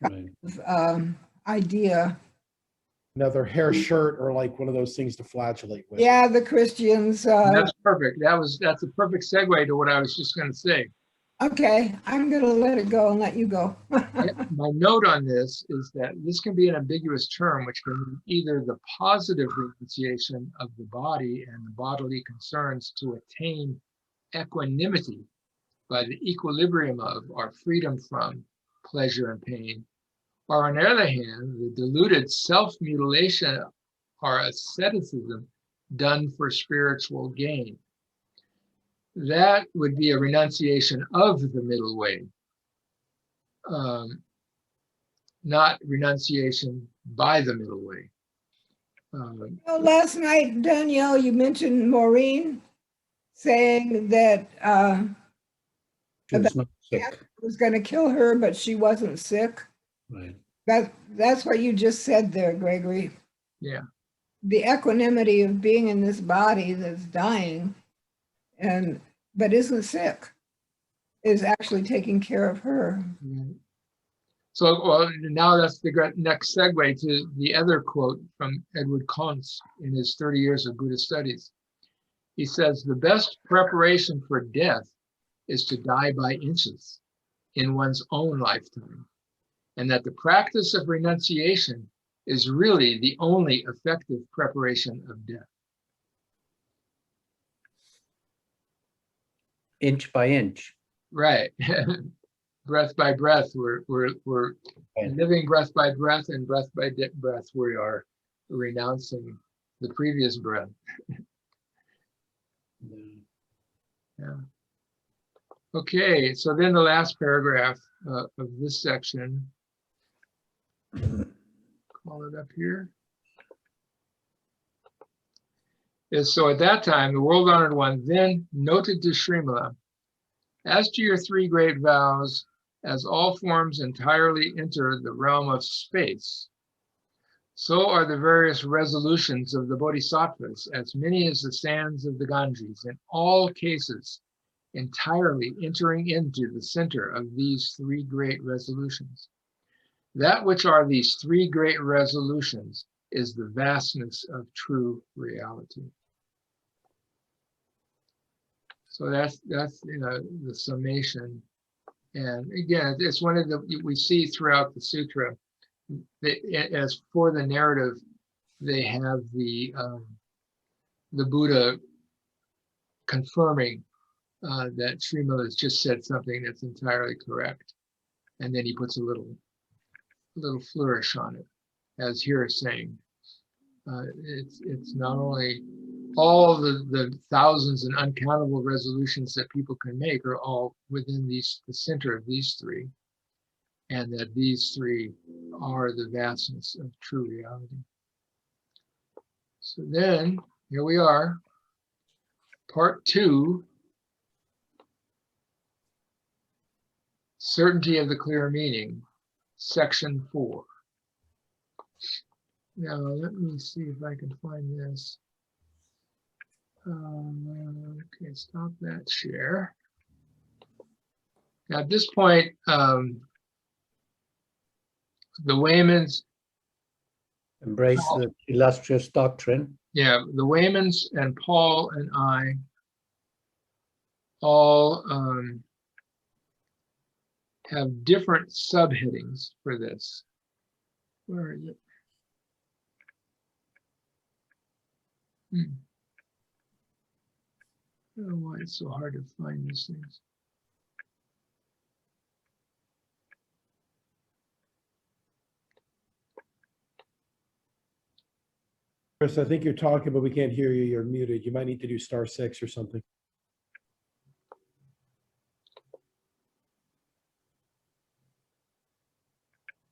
Right. idea. Another hair shirt, or like one of those things to flagellate with. Yeah, the Christians. That's perfect. That's a perfect segue to what I was just going to say. Okay, I'm going to let it go and let you go. My note on this is that this can be an ambiguous term, which can mean either the positive renunciation of the body and the bodily concerns to attain equanimity by the equilibrium of or freedom from pleasure and pain, or on the other hand, the diluted self-mutilation or asceticism done for spiritual gain. That would be a renunciation of the middle way, not renunciation by the middle way. Well, last night, Danielle, you mentioned Maureen saying that She was not sick. was going to kill her, but she wasn't sick. Right. That's what you just said there, Gregory. Yeah. The equanimity of being in this body that's dying but isn't sick is actually taking care of her. So, well, now that's the next segue to the other quote from Edward Conze in his 30 Years of Buddhist Studies. He says, the best preparation for death is to die by inches in one's own lifetime, and that the practice of renunciation is really the only effective preparation of death. Inch by inch. Right. Breath by breath, we're living breath by breath, and breath by breath, we are renouncing the previous breath. Yeah. Okay, so then the last paragraph of this section, call it up here, is so at that time, the world honored one then noted to Srimala, as to your three great vows, as all forms entirely enter the realm of space, so are the various resolutions of the bodhisattvas, as many as the sands of the Ganges, in all cases, entirely entering into the center of these three great resolutions. That which are these three great resolutions is the vastness of true reality. So that's the summation. And again, it's one of the, we see throughout the sutra, as for the narrative, they have the Buddha confirming that Srimala has just said something that's entirely correct, and then he puts a little flourish on it, as here is saying. It's not only all the thousands and uncountable resolutions that people can make are all within the center of these three, and that these three are the vastness of true reality. So then, here we are, part 2, certainty of the clear meaning, section 4. Now, let me see if I can find this. Okay, stop that share. Now, at this point, the Waymans, Embrace the illustrious doctrine. yeah, the Waymans and Paul and I all have different subheadings for this. Where is it? I don't know why it's so hard to find these things. Chris, I think you're talking, but we can't hear you. You're muted. You might need to do *6 or something.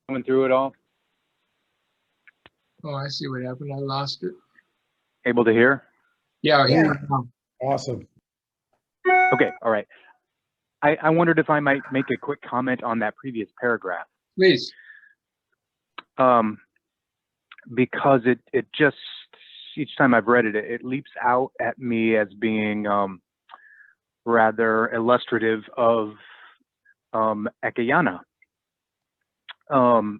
Coming through it all. Oh, I see what happened. I lost it. Able to hear? Yeah, here Yeah. we go. Awesome. Okay, all right. I wondered if I might make a quick comment on that previous paragraph. Please. Because it just, each time I've read it, it leaps out at me as being rather illustrative of Ekayana. So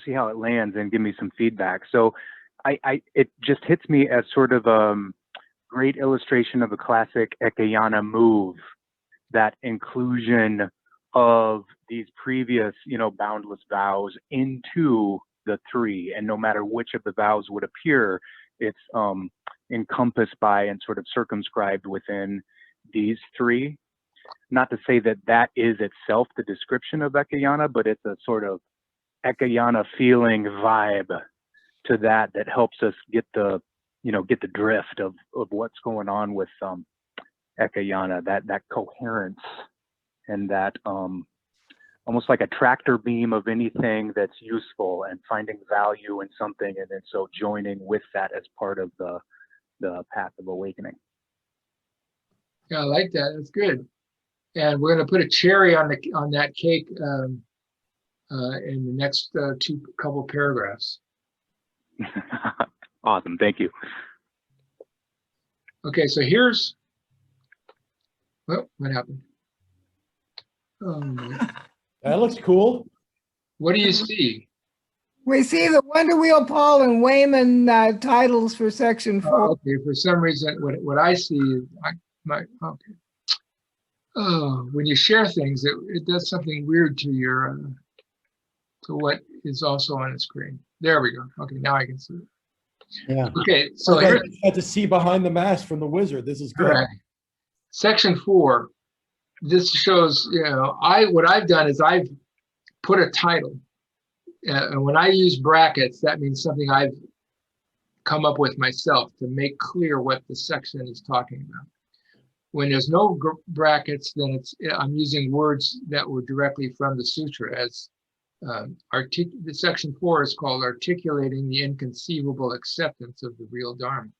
see how it lands and give me some feedback. So it just hits me as sort of great illustration of a classic Ekayana move, that inclusion of these previous, boundless vows into the three, and no matter which of the vows would appear, it's encompassed by and sort of circumscribed within these three. Not to say that that is itself the description of Ekayana, but it's a sort of Ekayana feeling vibe to that helps us get the drift of what's going on with Ekayana, that coherence, and that almost like a tractor beam of anything that's useful and finding value in something, and then so joining with that as part of the path of awakening. Yeah, I like that. That's good. And we're going to put a cherry on that cake in the next couple paragraphs. Awesome, thank you. Okay, so here's, well, what happened? That looks cool. What do you see? We see the Wonder Wheel Paul and Wayman titles for section 4. Okay, for some reason, what I see is, okay. Oh, when you share things, it does something weird to your, to what is also on the screen. There we go. Okay, now I can see it. Yeah. Okay, so Like I here's had to see behind the mask from the wizard. This is good. correct. Section 4. This shows, what I've done is I've put a title. And when I use brackets, that means something I've come up with myself to make clear what the section is talking about. When there's no brackets, then I'm using words that were directly from the sutra, as the section 4 is called Articulating the Inconceivable Acceptance of the Real Dharma.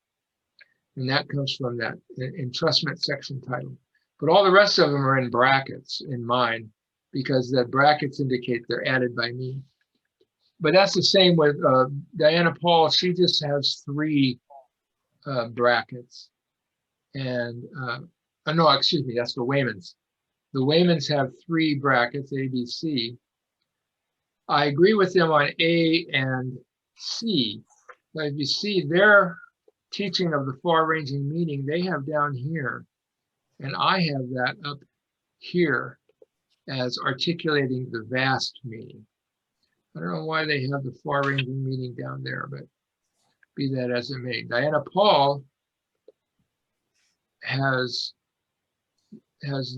And that comes from that entrustment section title. But all the rest of them are in brackets in mine, because the brackets indicate they're added by me. But that's the same with Diana Paul. She just has 3 brackets. And no, excuse me, that's the Waymans. The Waymans have 3 brackets, A, B, C. I agree with them on A and C. But if you see their teaching of the far-ranging meaning, they have down here, and I have that up here as articulating the vast meaning. I don't know why they have the far-ranging meaning down there, but be that as it may. Diana Paul has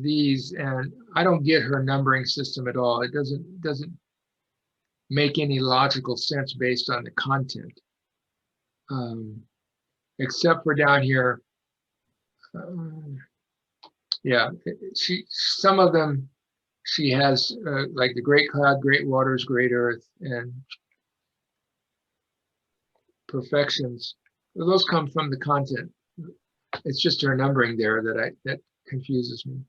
these, and I don't get her numbering system at all. It doesn't make any logical sense based on the content, except for down here. Yeah, some of them she has like the great cloud, great waters, great earth, and perfections. Those come from the content. It's just her numbering there that confuses me.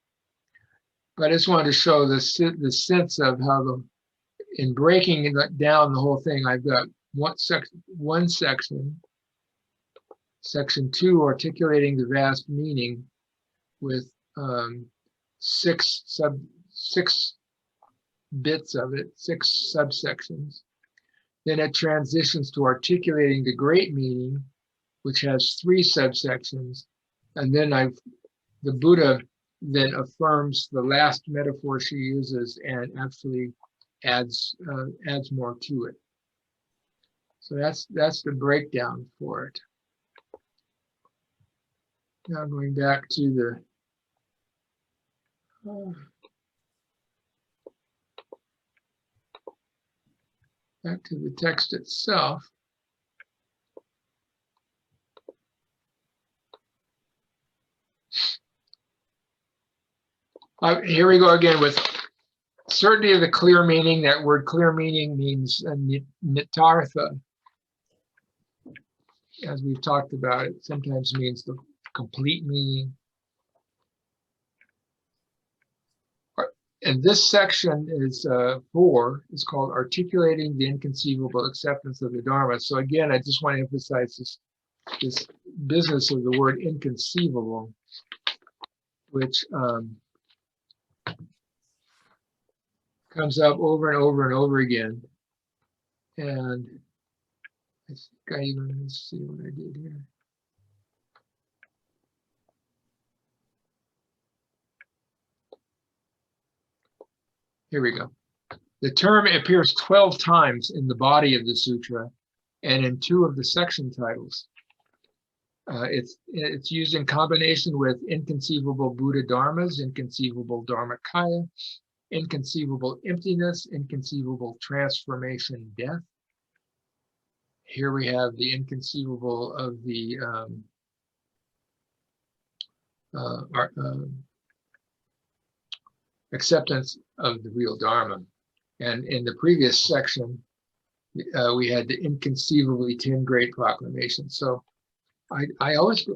But I just wanted to show the sense of how in breaking down the whole thing, I've got one section, section 2, articulating the vast meaning, with 6 bits of it, 6 subsections. Then it transitions to articulating the great meaning, which has 3 subsections. And then the Buddha then affirms the last metaphor she uses and actually adds more to it. So that's the breakdown for it. Now going back to the text itself. Here we go again with certainty of the clear meaning. That word clear meaning means nitartha. As we've talked about, it sometimes means the complete meaning. And this section is 4. It's called Articulating the Inconceivable Acceptance of the Dharma. So again, I just want to emphasize this business of the word inconceivable, which comes up over and over and over again. And I think I even, let's see what I did here. Here we go. The term appears 12 times in the body of the sutra and in 2 of the section titles. It's used in combination with inconceivable Buddha dharmas, inconceivable dharmakaya, inconceivable emptiness, inconceivable transformation, death. Here we have the inconceivable of the acceptance of the real Dharma. And in the previous section, we had the inconceivably 10 great proclamations. So I always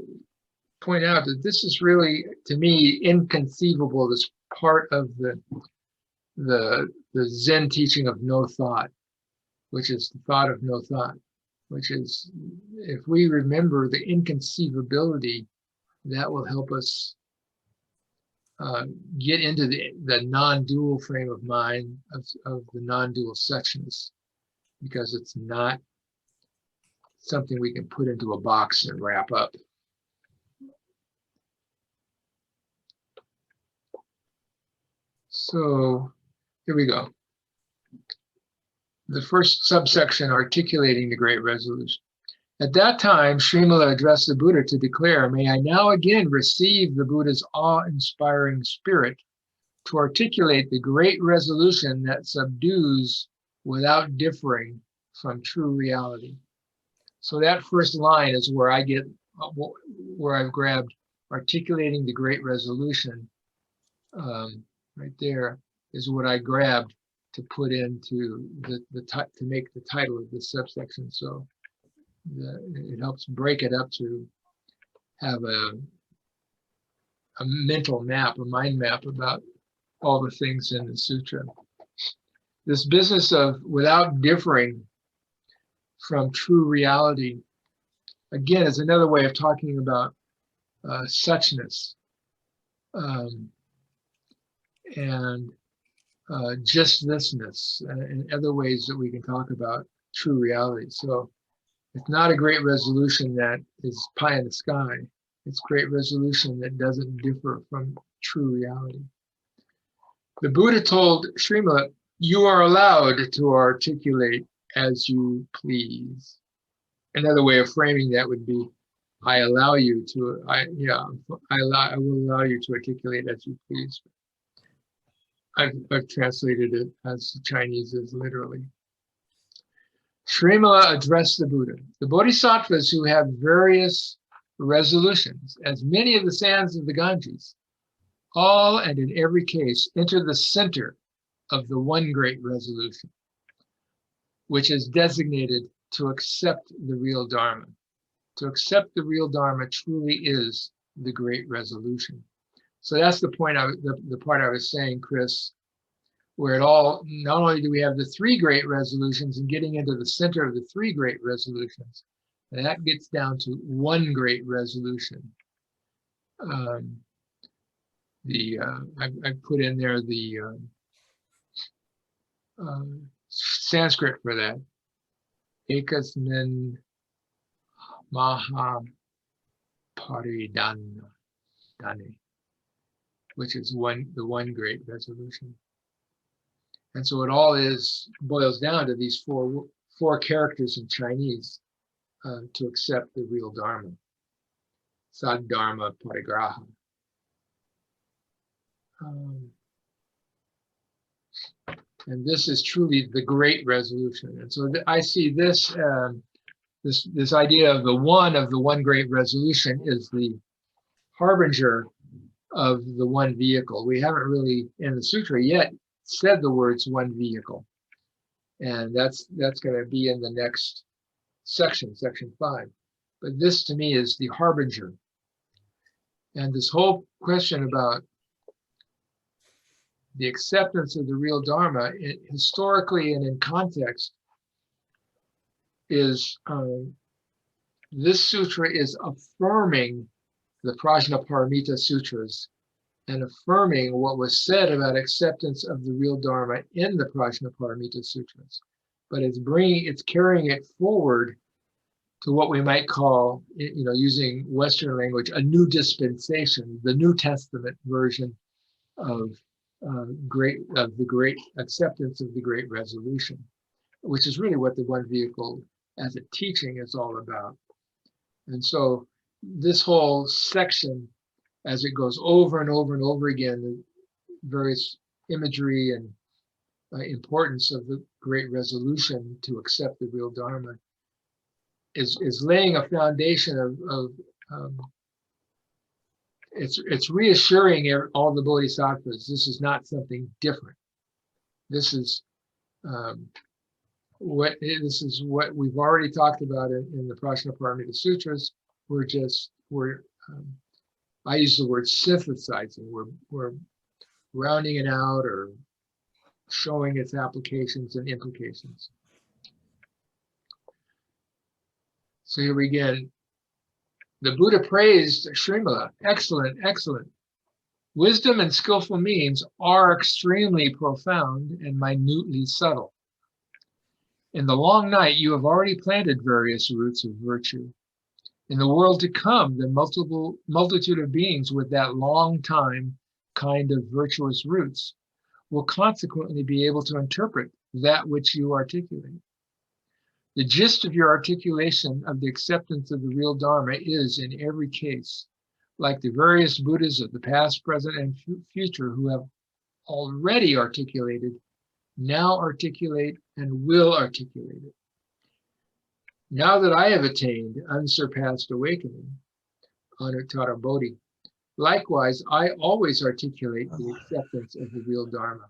point out that this is really, to me, inconceivable, this part of the Zen teaching of no thought, which is the thought of no thought, which is, if we remember the inconceivability, that will help us get into the non-dual frame of mind of the non-dual sections, because it's not something we can put into a box and wrap up. So here we go. The first subsection, articulating the great resolution. At that time, Srimala addressed the Buddha to declare, may I now again receive the Buddha's awe-inspiring spirit to articulate the great resolution that subdues without differing from true reality. So that first line is where I get, where I've grabbed articulating the great resolution. Right there is what I grabbed to put into to make the title of this subsection. So it helps break it up to have a mental map, a mind map about all the things in the sutra. This business of without differing from true reality, again, is another way of talking about suchness and just thisness, and other ways that we can talk about true reality. So it's not a great resolution that is pie in the sky. It's great resolution that doesn't differ from true reality. The Buddha told Srimala, you are allowed to articulate as you please. Another way of framing that would be, I allow you to, I will allow you to articulate as you please. I've translated it as Chinese as literally. Srimala addressed the Buddha. The bodhisattvas who have various resolutions, as many of the sands of the Ganges, all and in every case enter the center of the one great resolution, which is designated to accept the real Dharma. To accept the real Dharma truly is the great resolution. So that's the point, the part I was saying, Chris, where it all, not only do we have the 3 great resolutions and getting into the center of the 3 great resolutions, and that gets down to one great resolution. I put in there the Sanskrit for that. Ekasmin Maha Paridana, which is the one great resolution. And so it all boils down to these four characters in Chinese to accept the real Dharma. Sad Dharma Parigraha. And this is truly the great resolution. And so I see this this idea of the one great resolution is the harbinger of the one vehicle. We haven't really in the sutra yet said the words one vehicle, and that's going to be in the next section 5. But this to me is the harbinger. And this whole question about the acceptance of the real Dharma, historically and in context, is this sutra is affirming the Prajnaparamita Sutras and affirming what was said about acceptance of the real Dharma in the Prajnaparamita Sutras. But it's carrying it forward to what we might call, using Western language, a new dispensation, the New Testament version of the great acceptance of the great resolution, which is really what the one vehicle as a teaching is all about. And so this whole section, as it goes over and over and over again, the various imagery and importance of the great resolution to accept the real Dharma, is laying a foundation of it's reassuring all the bodhisattvas. This is not something different. This is what we've already talked about in the Prajnaparamita Sutras. I use the word synthesizing. We're rounding it out or showing its applications and implications. So here we begin. The Buddha praised Srimala. Excellent, excellent. Wisdom and skillful means are extremely profound and minutely subtle. In the long night, you have already planted various roots of virtue. In the world to come, the multitude of beings with that long time kind of virtuous roots will consequently be able to interpret that which you articulate. The gist of your articulation of the acceptance of the real Dharma is, in every case, like the various Buddhas of the past, present, and future who have already articulated, now articulate, and will articulate it. Now that I have attained unsurpassed awakening, Anuttara Bodhi, likewise, I always articulate the acceptance of the real Dharma.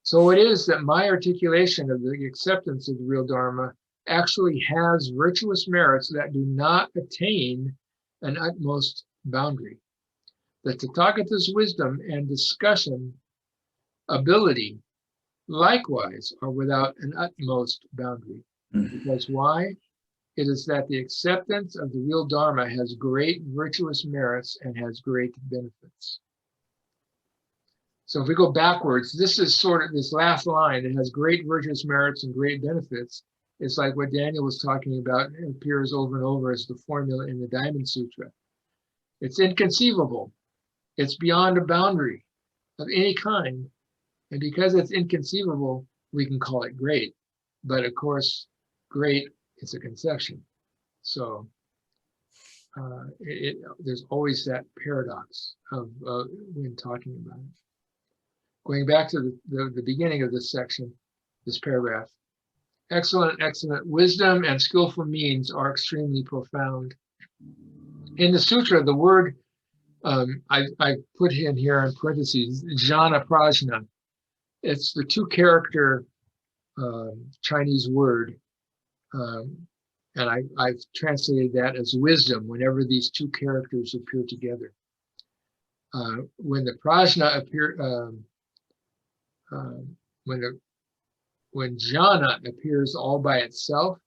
So it is that my articulation of the acceptance of the real Dharma actually has virtuous merits that do not attain an utmost boundary. The Tathagata's wisdom and discussion ability likewise are without an utmost boundary. Because why? It is that the acceptance of the real Dharma has great virtuous merits and has great benefits. So if we go backwards, this is sort of this last line. It has great virtuous merits and great benefits. It's like what Daniel was talking about. It appears over and over as the formula in the Diamond Sutra. It's inconceivable. It's beyond a boundary of any kind. And because it's inconceivable, we can call it great. But of course, great is a conception. So there's always that paradox of when talking about it. Going back to the beginning of this section, this paragraph. Excellent, excellent. Wisdom and skillful means are extremely profound. In the sutra, the word I put in here in parentheses, jhana prajna. It's the two-character Chinese word, and I've translated that as wisdom whenever these two characters appear together. When the prajna appear, when jhana appears all by itself,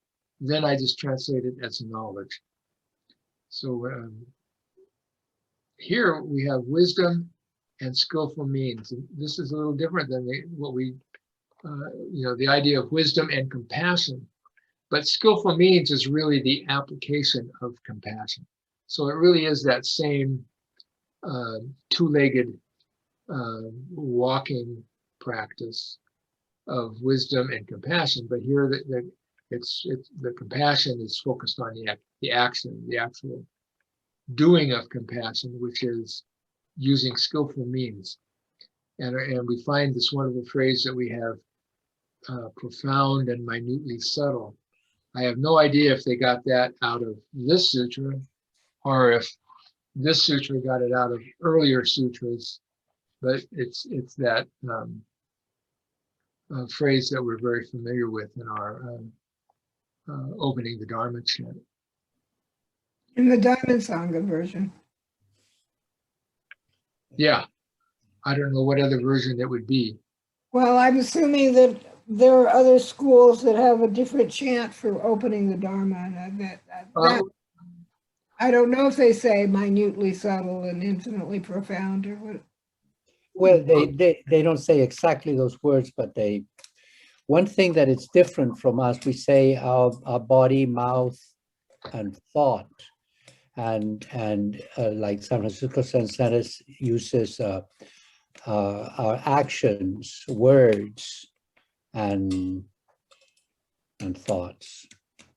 then I just translate it as knowledge. So here we have wisdom and skillful means. And this is a little different than what we the idea of wisdom and compassion. But skillful means is really the application of compassion. So it really is that same two-legged walking practice of wisdom and compassion. But here, the compassion is focused on the action, the actual doing of compassion, which is using skillful means. And we find this wonderful phrase that we have, profound and minutely subtle. I have no idea if they got that out of this sutra, or if this sutra got it out of earlier sutras, but it's that phrase that we're very familiar with in our opening the Dharma chant. In the Diamond Sangha version. Yeah, I don't know what other version it would be. Well, I'm assuming that there are other schools that have a different chant for opening the Dharma. And I don't know if they say minutely subtle and infinitely profound or what. Well, they don't say exactly those words, but one thing that is different from us, we say our body, mouth, and thought, and like San Francisco Senseris uses our actions, words, and thoughts.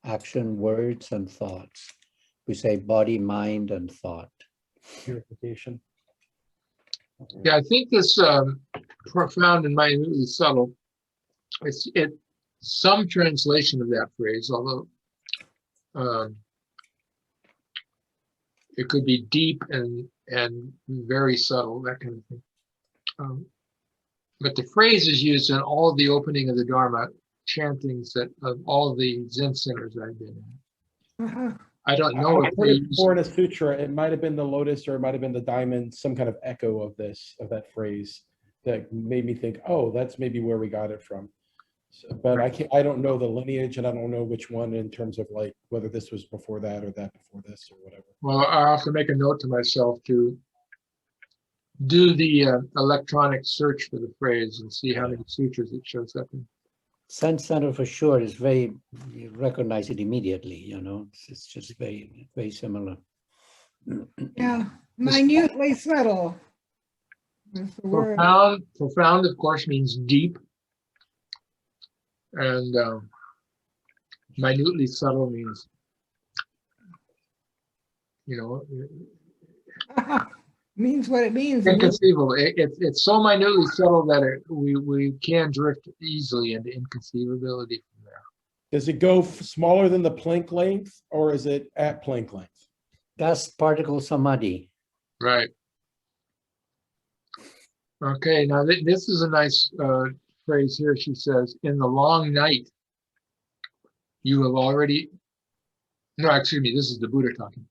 Action, words, and thoughts. We say body, mind, and thought. Purification. Yeah, I think this profound and minutely subtle, it's some translation of that phrase, although it could be deep and very subtle, that kind of thing. But the phrase is used in all the opening of the Dharma chantings that of all the Zen centers I've been in. Uh-huh. I don't know I've if heard they it use before in a sutra. It might have been the lotus or it might have been the diamond, some kind of echo of that phrase that made me think, oh, that's maybe where we got it from. So, but I don't know the lineage, and I don't know which one in terms of like whether this was before that or that before this or whatever. Well, I have to make a note to myself to do the electronic search for the phrase and see how many sutras it shows up in. Zen Center for sure is you recognize it immediately, you know, it's just very, very similar. Yeah, minutely subtle. That's the word. Profound, of course, means deep, and minutely subtle means, Means what it means. inconceivable. It's so minutely subtle that we can drift easily into inconceivability from there. Does it go smaller than the Planck length, or is it at Planck length? That's particle samadhi. Right. Okay, now this is a nice phrase here. She says, in the long night, you have already, no, excuse me, this is the Buddha talking.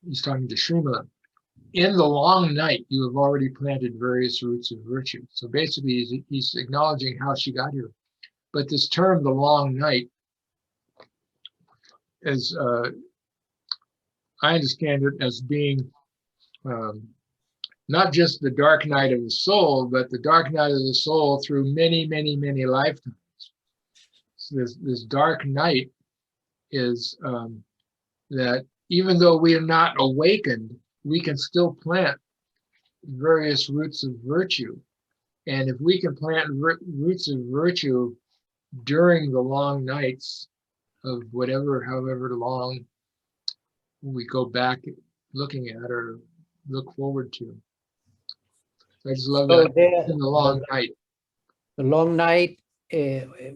He's talking to Srimala. In the long night, you have already planted various roots of virtue. So basically, he's acknowledging how she got here. But this term, the long night, is, I understand it as being not just the dark night of the soul, but the dark night of the soul through many, many, many lifetimes. So this dark night is that even though we are not awakened, we can still plant various roots of virtue. And if we can plant roots of virtue during the long nights of however long we go back looking at or look forward to. I just love that. In the long night. The long night,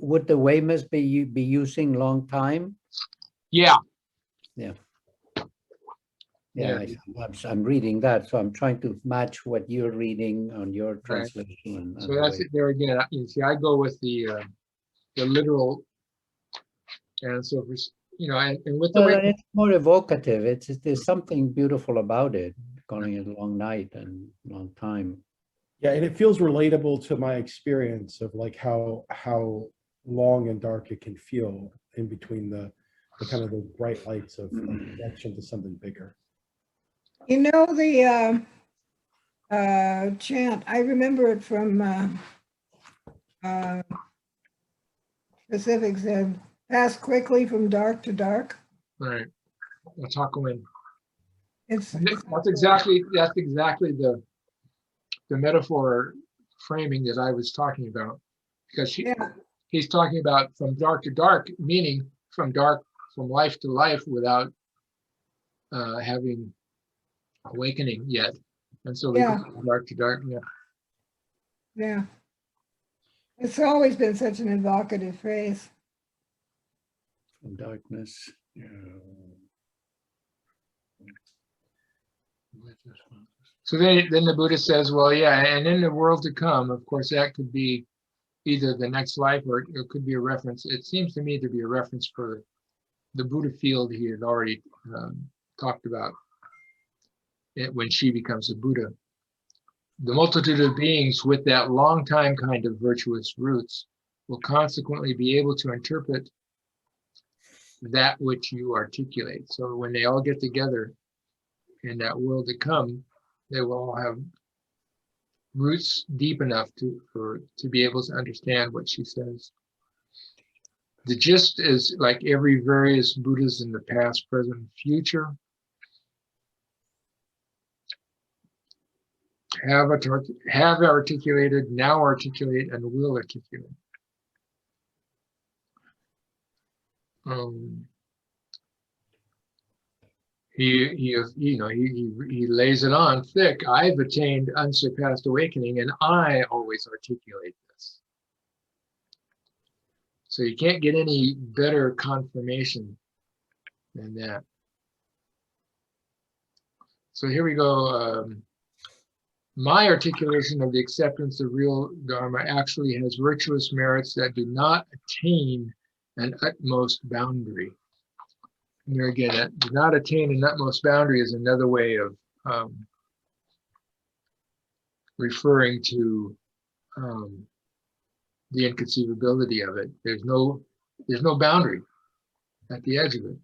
would the Weymouths be using long time? Yeah. Yeah. Yeah. I'm reading that, so I'm trying to match what you're reading on your translation. So that's it there again. You see, I go with the literal, and so for, and with the way it's more evocative. There's something beautiful about it, calling it long night and long time. Yeah, and it feels relatable to my experience of like how long and dark it can feel in between the kind of the bright lights of connection to something bigger. You know, the chant, I remember it from Pacific said, pass quickly from dark to dark. Right. That's Hakuin. It's That's exactly the metaphor framing that I was talking about, because yeah, he's talking about from dark to dark, meaning from life to life without having awakening yet. And so we go yeah, from dark to dark. Yeah. yeah. It's always been such an evocative phrase. From darkness. So then the Buddha says, well, yeah, and in the world to come, of course, that could be either the next life or it could be a reference. It seems to me to be a reference for the Buddha field he had already talked about when she becomes a Buddha. The multitude of beings with that long time kind of virtuous roots will consequently be able to interpret that which you articulate. So when they all get together in that world to come, they will all have roots deep enough to be able to understand what she says. The gist is, like every various Buddhas in the past, present, future, have articulated, now articulate, and will articulate. He lays it on thick. I've attained unsurpassed awakening, and I always articulate this. So you can't get any better confirmation than that. So here we go. My articulation of the acceptance of real Dharma actually has virtuous merits that do not attain an utmost boundary. And there again, that do not attain an utmost boundary is another way of referring to the inconceivability of it. There's no boundary at the edge of it.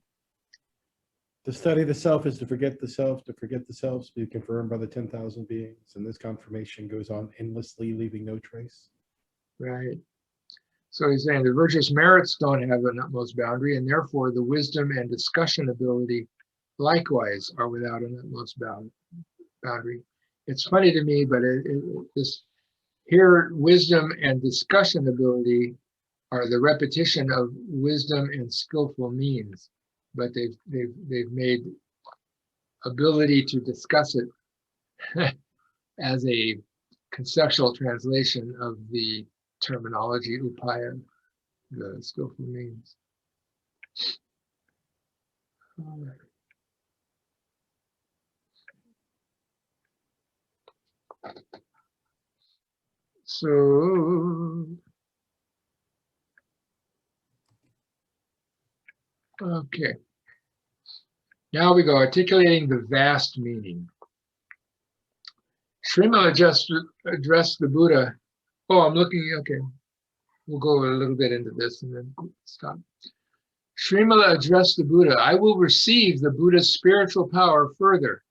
To study the self is to forget the self. To forget the self is to be confirmed by the 10,000 beings. And this confirmation goes on endlessly, leaving no trace. Right. So he's saying the virtuous merits don't have an utmost boundary, and therefore the wisdom and discussion ability likewise are without an utmost boundary. It's funny to me, but here wisdom and discussion ability are the repetition of wisdom and skillful means, but they've made ability to discuss it as a conceptual translation of the terminology upaya, the skillful means. All right. So, okay. Now we go, articulating the vast meaning. Srimala just addressed the Buddha. Oh, I'm looking, okay. We'll go a little bit into this and then stop. Srimala addressed the Buddha. I will receive the Buddha's spiritual power further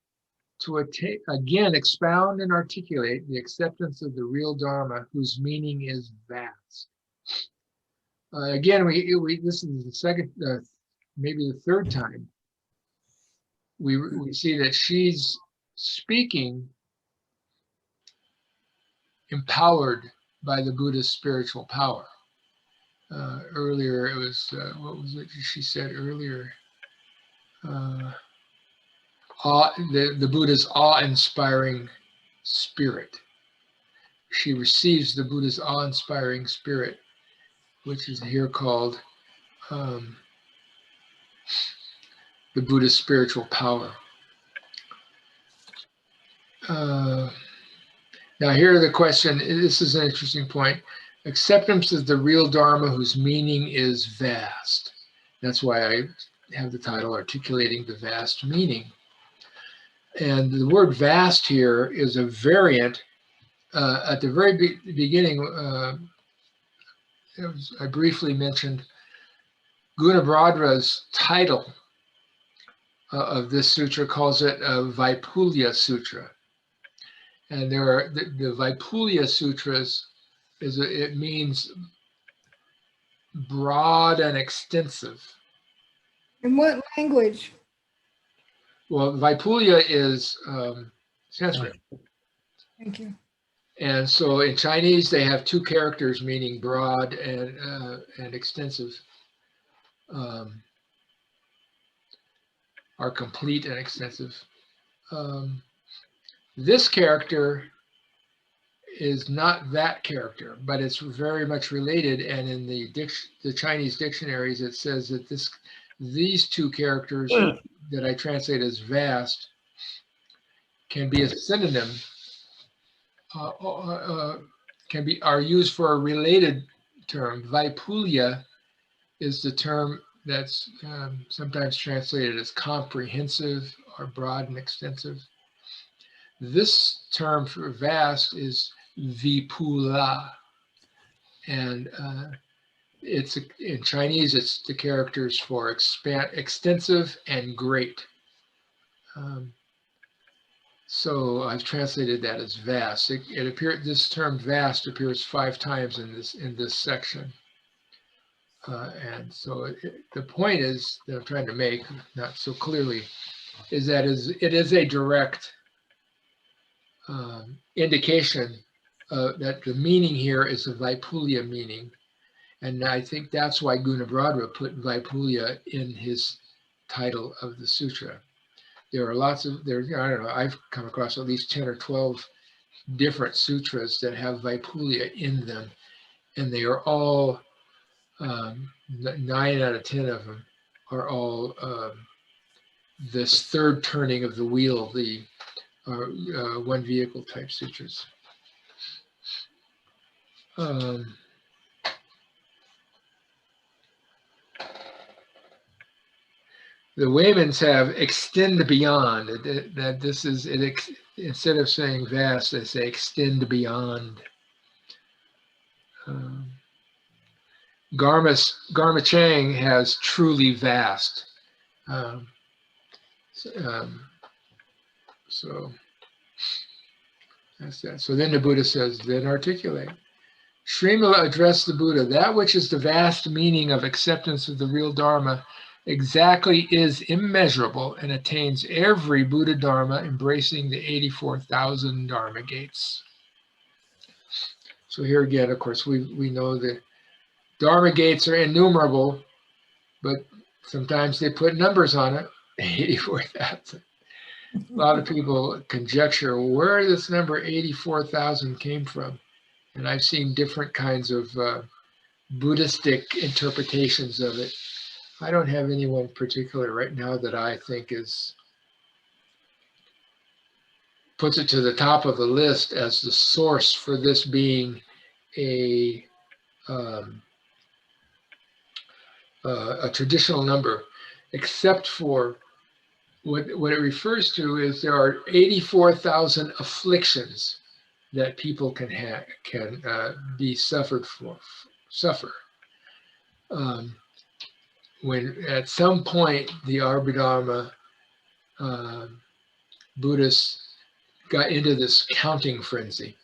to again expound and articulate the acceptance of the real Dharma, whose meaning is vast. Again, this is the second, maybe the third time we see that she's speaking empowered by the Buddha's spiritual power. Earlier, it was, what was it she said earlier? The Buddha's awe-inspiring spirit. She receives the Buddha's awe-inspiring spirit, which is here called the Buddha's spiritual power. Now here the question, this is an interesting point. Acceptance is the real Dharma whose meaning is vast. That's why I have the title, Articulating the Vast Meaning. And the word vast here is a variant. At the very beginning, I briefly mentioned Gunabhadra's title of this sutra calls it a Vaipulya Sutra. And there are the Vaipulya Sutras, it means broad and extensive. In what language? Well, Vaipulya is Sanskrit. Thank you. And so in Chinese, they have two characters meaning broad and extensive, are complete and extensive. This character is not that character, but it's very much related. And in the Chinese dictionaries, it says that these two characters that I translate as vast can be a synonym, are used for a related term. Vaipulya is the term that's sometimes translated as comprehensive or broad and extensive. This term for vast is vipula, and in Chinese, it's the characters for extensive and great. So I've translated that as vast. This term vast appears 5 times in this section. And so the point is that I'm trying to make, not so clearly, is that it is a direct indication that the meaning here is a Vaipulya meaning. And I think that's why Gunabhadra put Vaipulya in his title of the sutra. There are I don't know, I've come across at least 10 or 12 different sutras that have Vaipulya in them. And they are all, 9 out of 10 of them are all this third turning of the wheel, the one vehicle type sutras. The Waymans have extend beyond, that this is, instead of saying vast, they say extend beyond. Garma Chang has truly vast. So that's that. So then the Buddha says, then articulate. Srimala addressed the Buddha, that which is the vast meaning of acceptance of the real Dharma exactly is immeasurable and attains every Buddha Dharma, embracing the 84,000 Dharma gates. So here again, of course, we know that Dharma gates are innumerable, but sometimes they put numbers on it, 84,000. A lot of people conjecture where this number 84,000 came from. And I've seen different kinds of Buddhistic interpretations of it. I don't have anyone particular right now that I think puts it to the top of the list as the source for this being a traditional number, except for what it refers to is there are 84,000 afflictions that people can be suffer. When at some point the Abhidharma Buddhists got into this counting frenzy,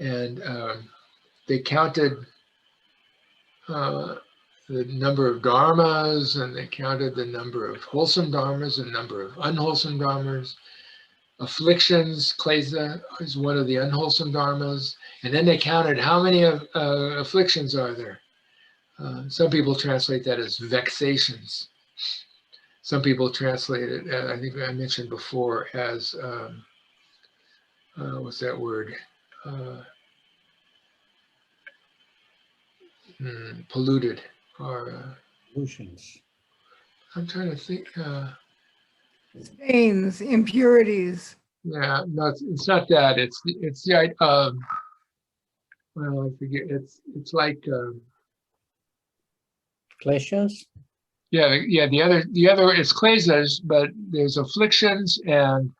and they counted the number of dharmas, and they counted the number of wholesome dharmas and number of unwholesome dharmas. Afflictions, klesa, is one of the unwholesome dharmas, and then they counted how many afflictions are there. Some people translate that as vexations. Some people translate it, I think I mentioned before, as what's that word? Polluted, or Illusions. I'm trying to think. Stains, impurities. Yeah, no, it's not that. It's the well, I forget. It's like Kleshas? yeah. The other is klesas, but there's afflictions and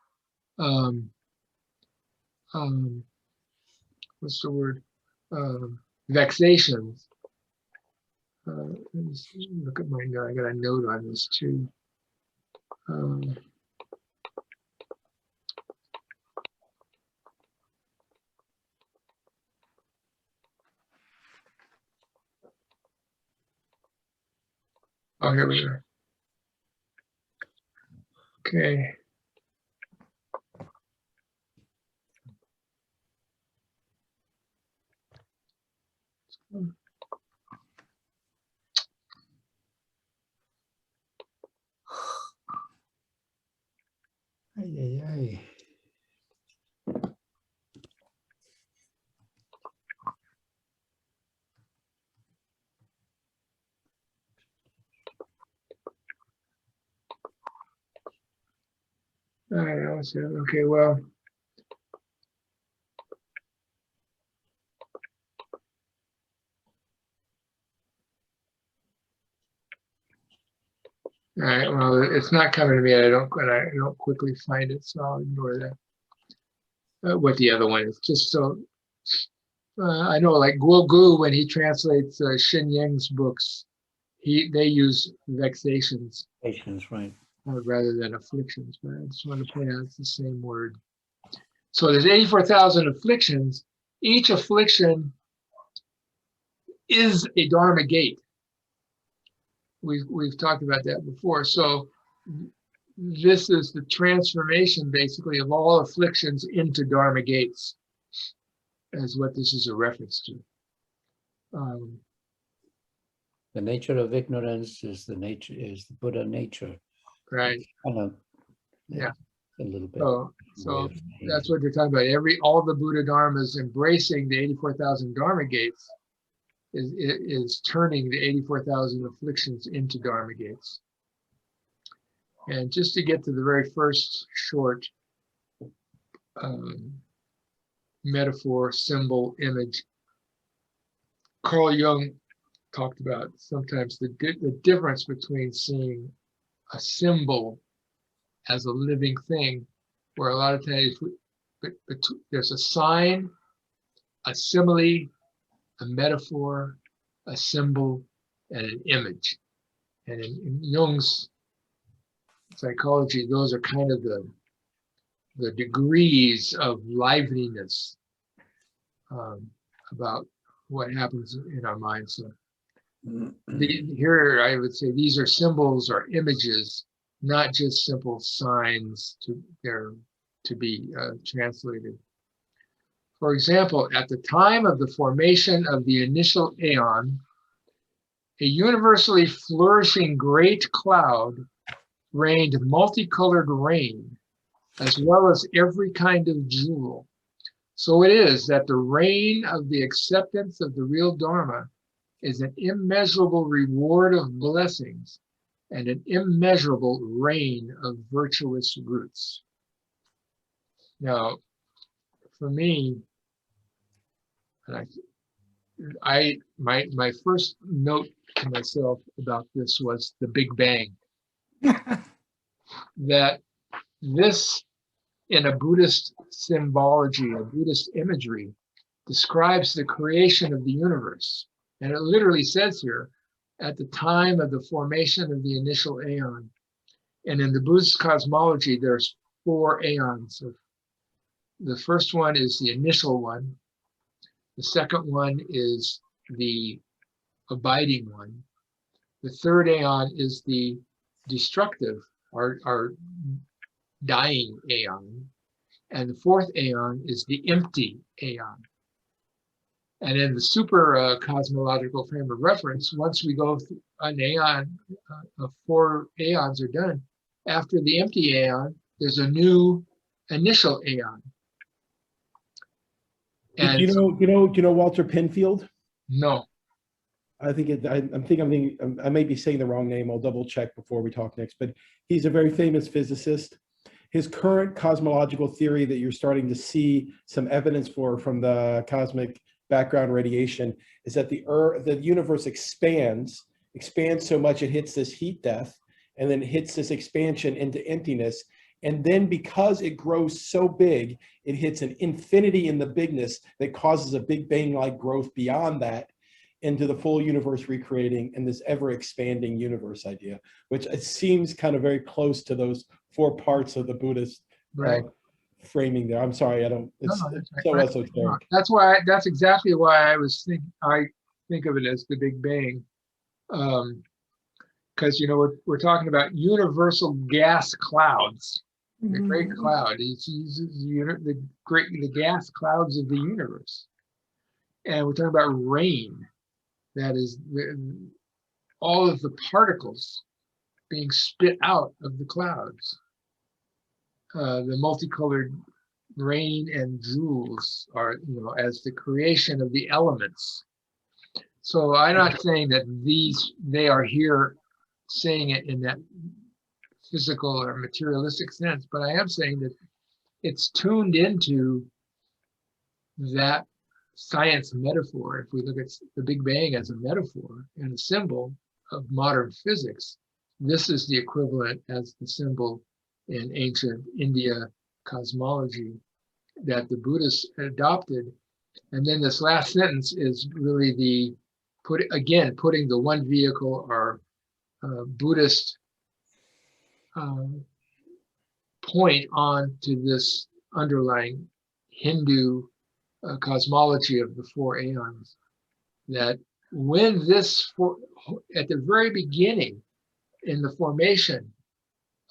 what's the word? Vexations. Let me look at my note. I got a note on this too. here we are. Okay. Ay, ay, ay. All right, also, okay, well. All right, well, it's not coming to me. I don't quickly find it, so I'll ignore that. What the other one is, just so I know, like Guo Gu, when he translates Xin Yang's books, they use vexations Patience, right. rather than afflictions. But I just want to point out it's the same word. So there's 84,000 afflictions. Each affliction is a Dharma gate. We've talked about that before. So this is the transformation, basically, of all afflictions into Dharma gates, is what this is a reference to. The nature of ignorance is the Buddha nature. Right. Kind of, Yeah. a little bit. So that's what they're talking about. All the Buddha Dharmas embracing the 84,000 Dharma gates is turning the 84,000 afflictions into Dharma gates. And just to get to the very first short metaphor, symbol, image, Carl Jung talked about sometimes the difference between seeing a symbol as a living thing, where a lot of times there's a sign, a simile, a metaphor, a symbol, and an image. And in Jung's psychology, those are kind of the degrees of liveliness about what happens in our minds. So here I would say these are symbols or images, not just simple signs to be translated. For example, at the time of the formation of the initial aeon, a universally flourishing great cloud rained multicolored rain, as well as every kind of jewel. So it is that the rain of the acceptance of the real Dharma is an immeasurable reward of blessings and an immeasurable rain of virtuous roots. Now, for me, my first note to myself about this was the Big Bang. That this, in a Buddhist symbology, a Buddhist imagery, describes the creation of the universe. And it literally says here, at the time of the formation of the initial aeon. And in the Buddhist cosmology, there's 4 aeons. The first one is the initial one. The second one is the abiding one. The third aeon is the destructive, or dying aeon. And the fourth aeon is the empty aeon. And in the super cosmological frame of reference, once we go through an aeon, 4 aeons are done. After the empty aeon, there's a new initial aeon. Do you know Walter Penfield? No. I may be saying the wrong name. I'll double check before we talk next, but he's a very famous physicist. His current cosmological theory that you're starting to see some evidence for from the cosmic background radiation is that the universe expands so much it hits this heat death, and then hits this expansion into emptiness. And then because it grows so big, it hits an infinity in the bigness that causes a Big Bang-like growth beyond that into the full universe recreating and this ever-expanding universe idea, which it seems kind of very close to those 4 parts of the Buddhist framing there. I'm sorry, it's so esoteric. That's exactly why I think of it as the Big Bang. because, you know, we're talking about universal gas clouds. The great Mhm. cloud. It's the gas clouds of the universe. And we're talking about rain. That is all of the particles being spit out of the clouds. The multicolored rain and jewels are, you know, as the creation of the elements. So I'm not saying that they are here saying it in that physical or materialistic sense, but I am saying that it's tuned into that science metaphor. If we look at the Big Bang as a metaphor and a symbol of modern physics, this is the equivalent as the symbol in ancient India cosmology that the Buddhists adopted. And then this last sentence is really putting the one vehicle or Buddhist point on to this underlying Hindu cosmology of the four aeons. That when at the very beginning, in the formation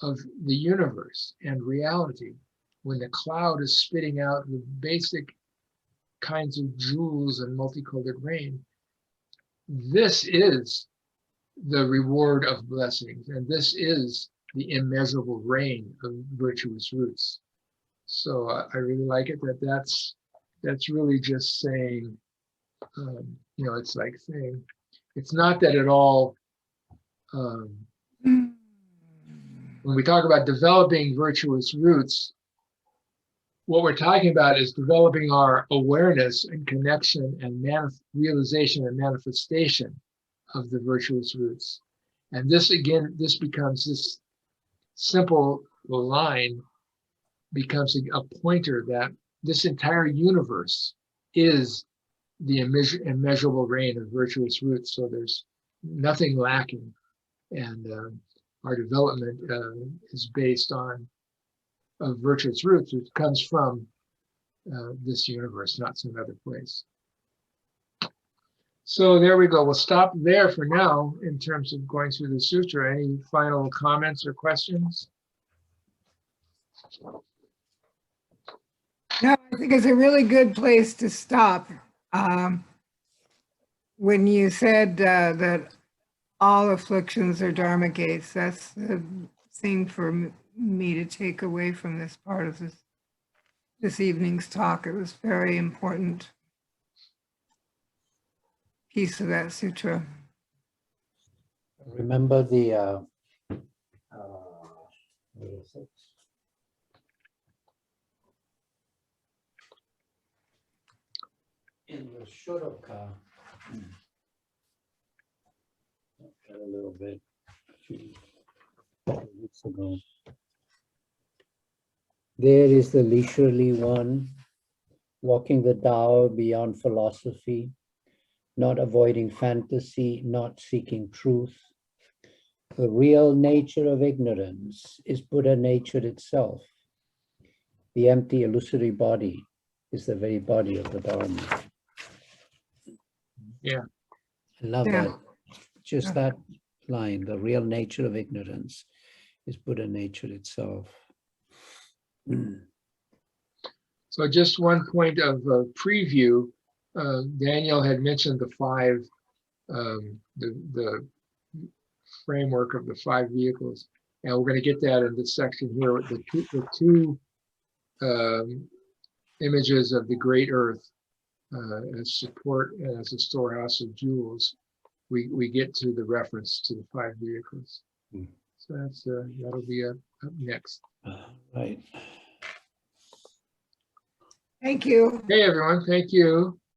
of the universe and reality, when the cloud is spitting out the basic kinds of jewels and multicolored rain, this is the reward of blessings, and this is the immeasurable rain of virtuous roots. So I really like it that's really just saying, you know, it's like saying, it's not that at all, when we talk about developing virtuous roots, what we're talking about is developing our awareness and connection and realization and manifestation of the virtuous roots. And this becomes this simple line becomes a pointer that this entire universe is the immeasurable rain of virtuous roots. So there's nothing lacking. And our development is based on virtuous roots, which comes from this universe, not some other place. So there we go. We'll stop there for now in terms of going through the sutra. Any final comments or questions? No, I think it's a really good place to stop. When you said that all afflictions are Dharma gates, that's the thing for me to take away from this part of this evening's talk. It was very important piece of that sutra. Remember the what is it? In the Shudoka, a little bit, a few weeks ago. There is the leisurely one, walking the Tao beyond philosophy, not avoiding fantasy, not seeking truth. The real nature of ignorance is Buddha nature itself. The empty illusory body is the very body of the Dharma. Yeah. I love Yeah. that. Just that line, the real nature of ignorance is Buddha nature itself. So just one point of preview, Daniel had mentioned the five, the framework of the five vehicles. And we're going to get that in this section here with the two images of the great earth as support and as a storehouse of jewels. We get to the reference to the five vehicles. So that'll be up next. Right. Thank you. Hey everyone, thank you.